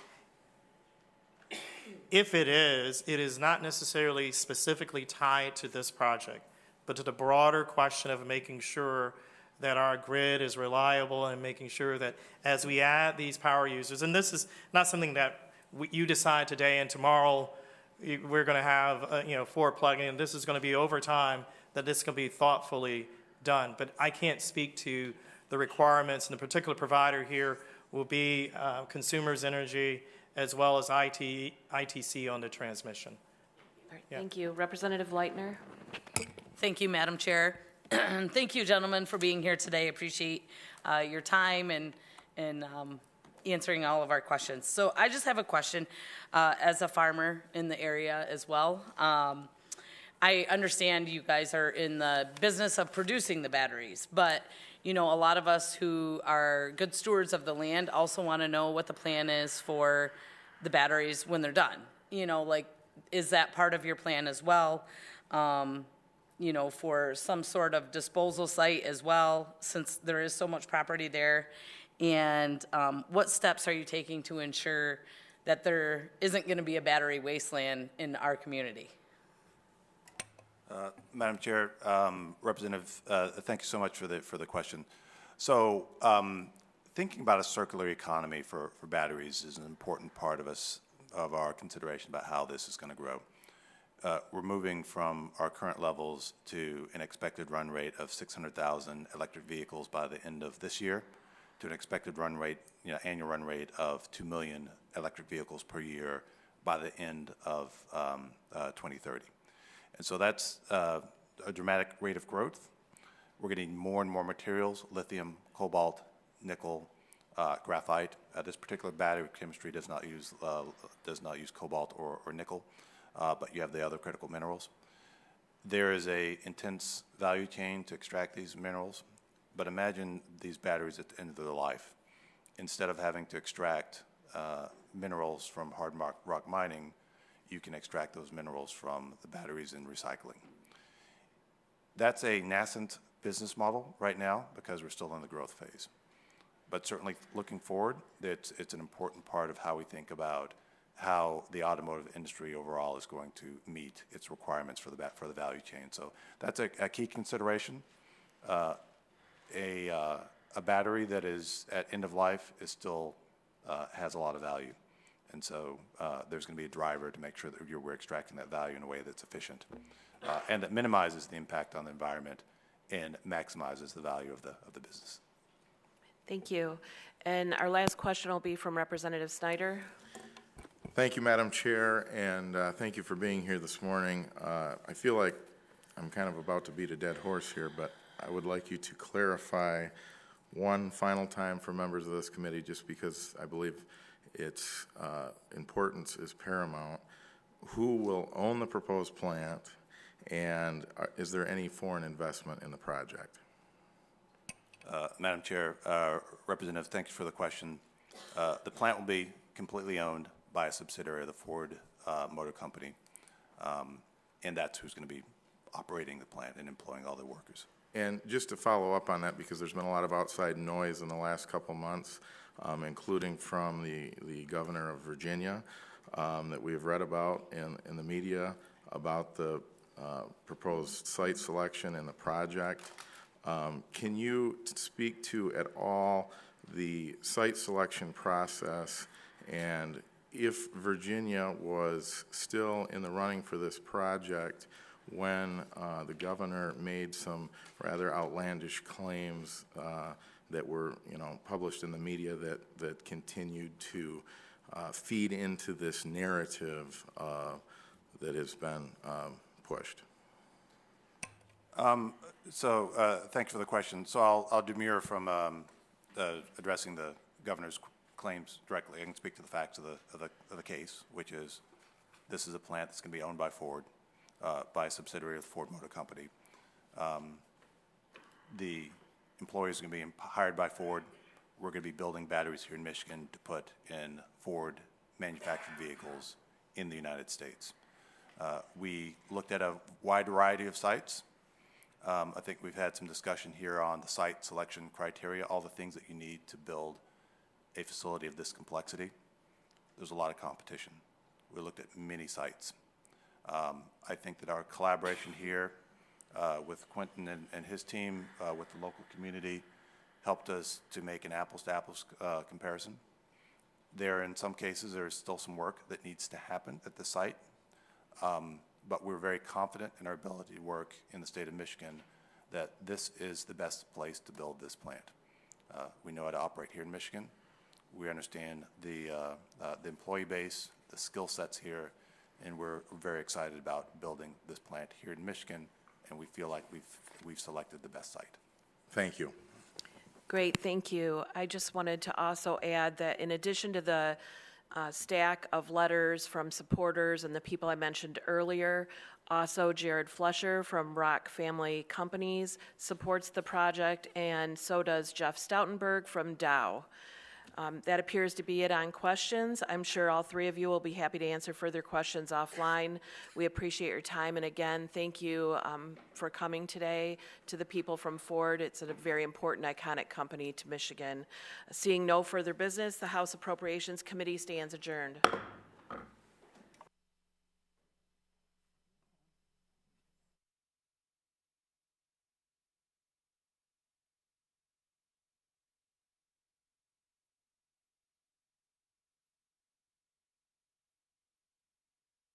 if it is not necessarily specifically tied to this project, but to the broader question of making sure that our grid is reliable and making sure that as we add these power users, and this is not something that you decide today and tomorrow we're going to have Ford plugging in. This is going to be over time, that this can be thoughtfully done. But I can't speak to the requirements, and the particular provider here will be Consumers Energy as well as ITC on the transmission. All right, thank you. Representative Leitner. Thank you, Madam Chair. Thank you, gentlemen, for being here today. Appreciate your time and answering all of our questions. So I just have a question as a farmer in the area as well. I understand you guys are in the business of producing the batteries, but a lot of us who are good stewards of the land also want to know what the plan is for the batteries when they're done. Is that part of your plan as well? For some sort of disposal site as well, since there is so much property there? And what steps are you taking to ensure that there isn't going to be a battery wasteland in our community? Madam Chair, Representative, thank you so much for the question. So thinking about a circular economy for batteries is an important part of our consideration about how this is going to grow. We're moving from our current levels to an expected run rate of 600,000 electric vehicles by the end of this year, to an expected run rate, annual run rate of 2 million electric vehicles per year by the end of 2030. And so that's a dramatic rate of growth. We're getting more and more materials: lithium, cobalt, nickel, graphite. This particular battery chemistry does not use cobalt or nickel, but you have the other critical minerals. There is an intense value chain to extract these minerals, but imagine these batteries at the end of their life. Instead of having to extract minerals from hard rock mining, you can extract those minerals from the batteries in recycling. That's a nascent business model right now because we're still in the growth phase. But certainly looking forward, it's an important part of how we think about how the automotive industry overall is going to meet its requirements for the value chain. So that's a key consideration. A battery that is at end of life is still has a lot of value. And so there's going to be a driver to make sure that we're extracting that value in a way that's efficient and that minimizes the impact on the environment and maximizes the value of the business. Thank you. And our last question will be from Representative Snyder. Thank you, Madam Chair, and thank you for being here this morning. I feel like I'm kind of about to beat a dead horse here, but I would like you to clarify one final time for members of this committee, just because I believe its importance is paramount. Who will own the proposed plant, and is there any foreign investment in the project? Madam Chair, Representative, thanks for the question. The plant will be completely owned by a subsidiary of the Ford Motor Company, and that's who's going to be operating the plant and employing all the workers. And just to follow up on that, because there's been a lot of outside noise in the last couple months, including from the governor of Virginia, that we've read about in the media about the proposed site selection and the project. Can you speak to at all the site selection process, and if Virginia was still in the running for this project when the governor made some rather outlandish claims that were, published in the media that continued to feed into this narrative that has been pushed? Thanks for the question. So I'll demur from addressing the governor's claims directly. I can speak to the facts of the case, which is this is a plant that's going to be owned by Ford, by a subsidiary of the Ford Motor Company. The employees are going to be hired by Ford. We're going to be building batteries here in Michigan to put in Ford manufactured vehicles in the United States. We looked at a wide variety of sites. I think we've had some discussion here on the site selection criteria, all the things that you need to build a facility of this complexity. There's a lot of competition. We looked at many sites. I think that our collaboration here with Quentin and his team, with the local community, helped us to make an apples-to-apples comparison. In some cases, there's still some work that needs to happen at the site, but we're very confident in our ability to work in the state of Michigan that this is the best place to build this plant. We know how to operate here in Michigan. We understand the employee base, the skill sets here, and we're very excited about building this plant here in Michigan, and we feel like we've selected the best site. Thank you. Great, thank you. I just wanted to also add that in addition to the stack of letters from supporters and the people I mentioned earlier, also Jared Flesher from Rock Family Companies supports the project, and so does Jeff Stoutenberg from Dow. That appears to be it on questions. I'm sure all three of you will be happy to answer further questions offline. We appreciate your time, and again, thank you for coming today. To the people from Ford, it's a very important, iconic company to Michigan. Seeing no further business, the House Appropriations Committee stands adjourned.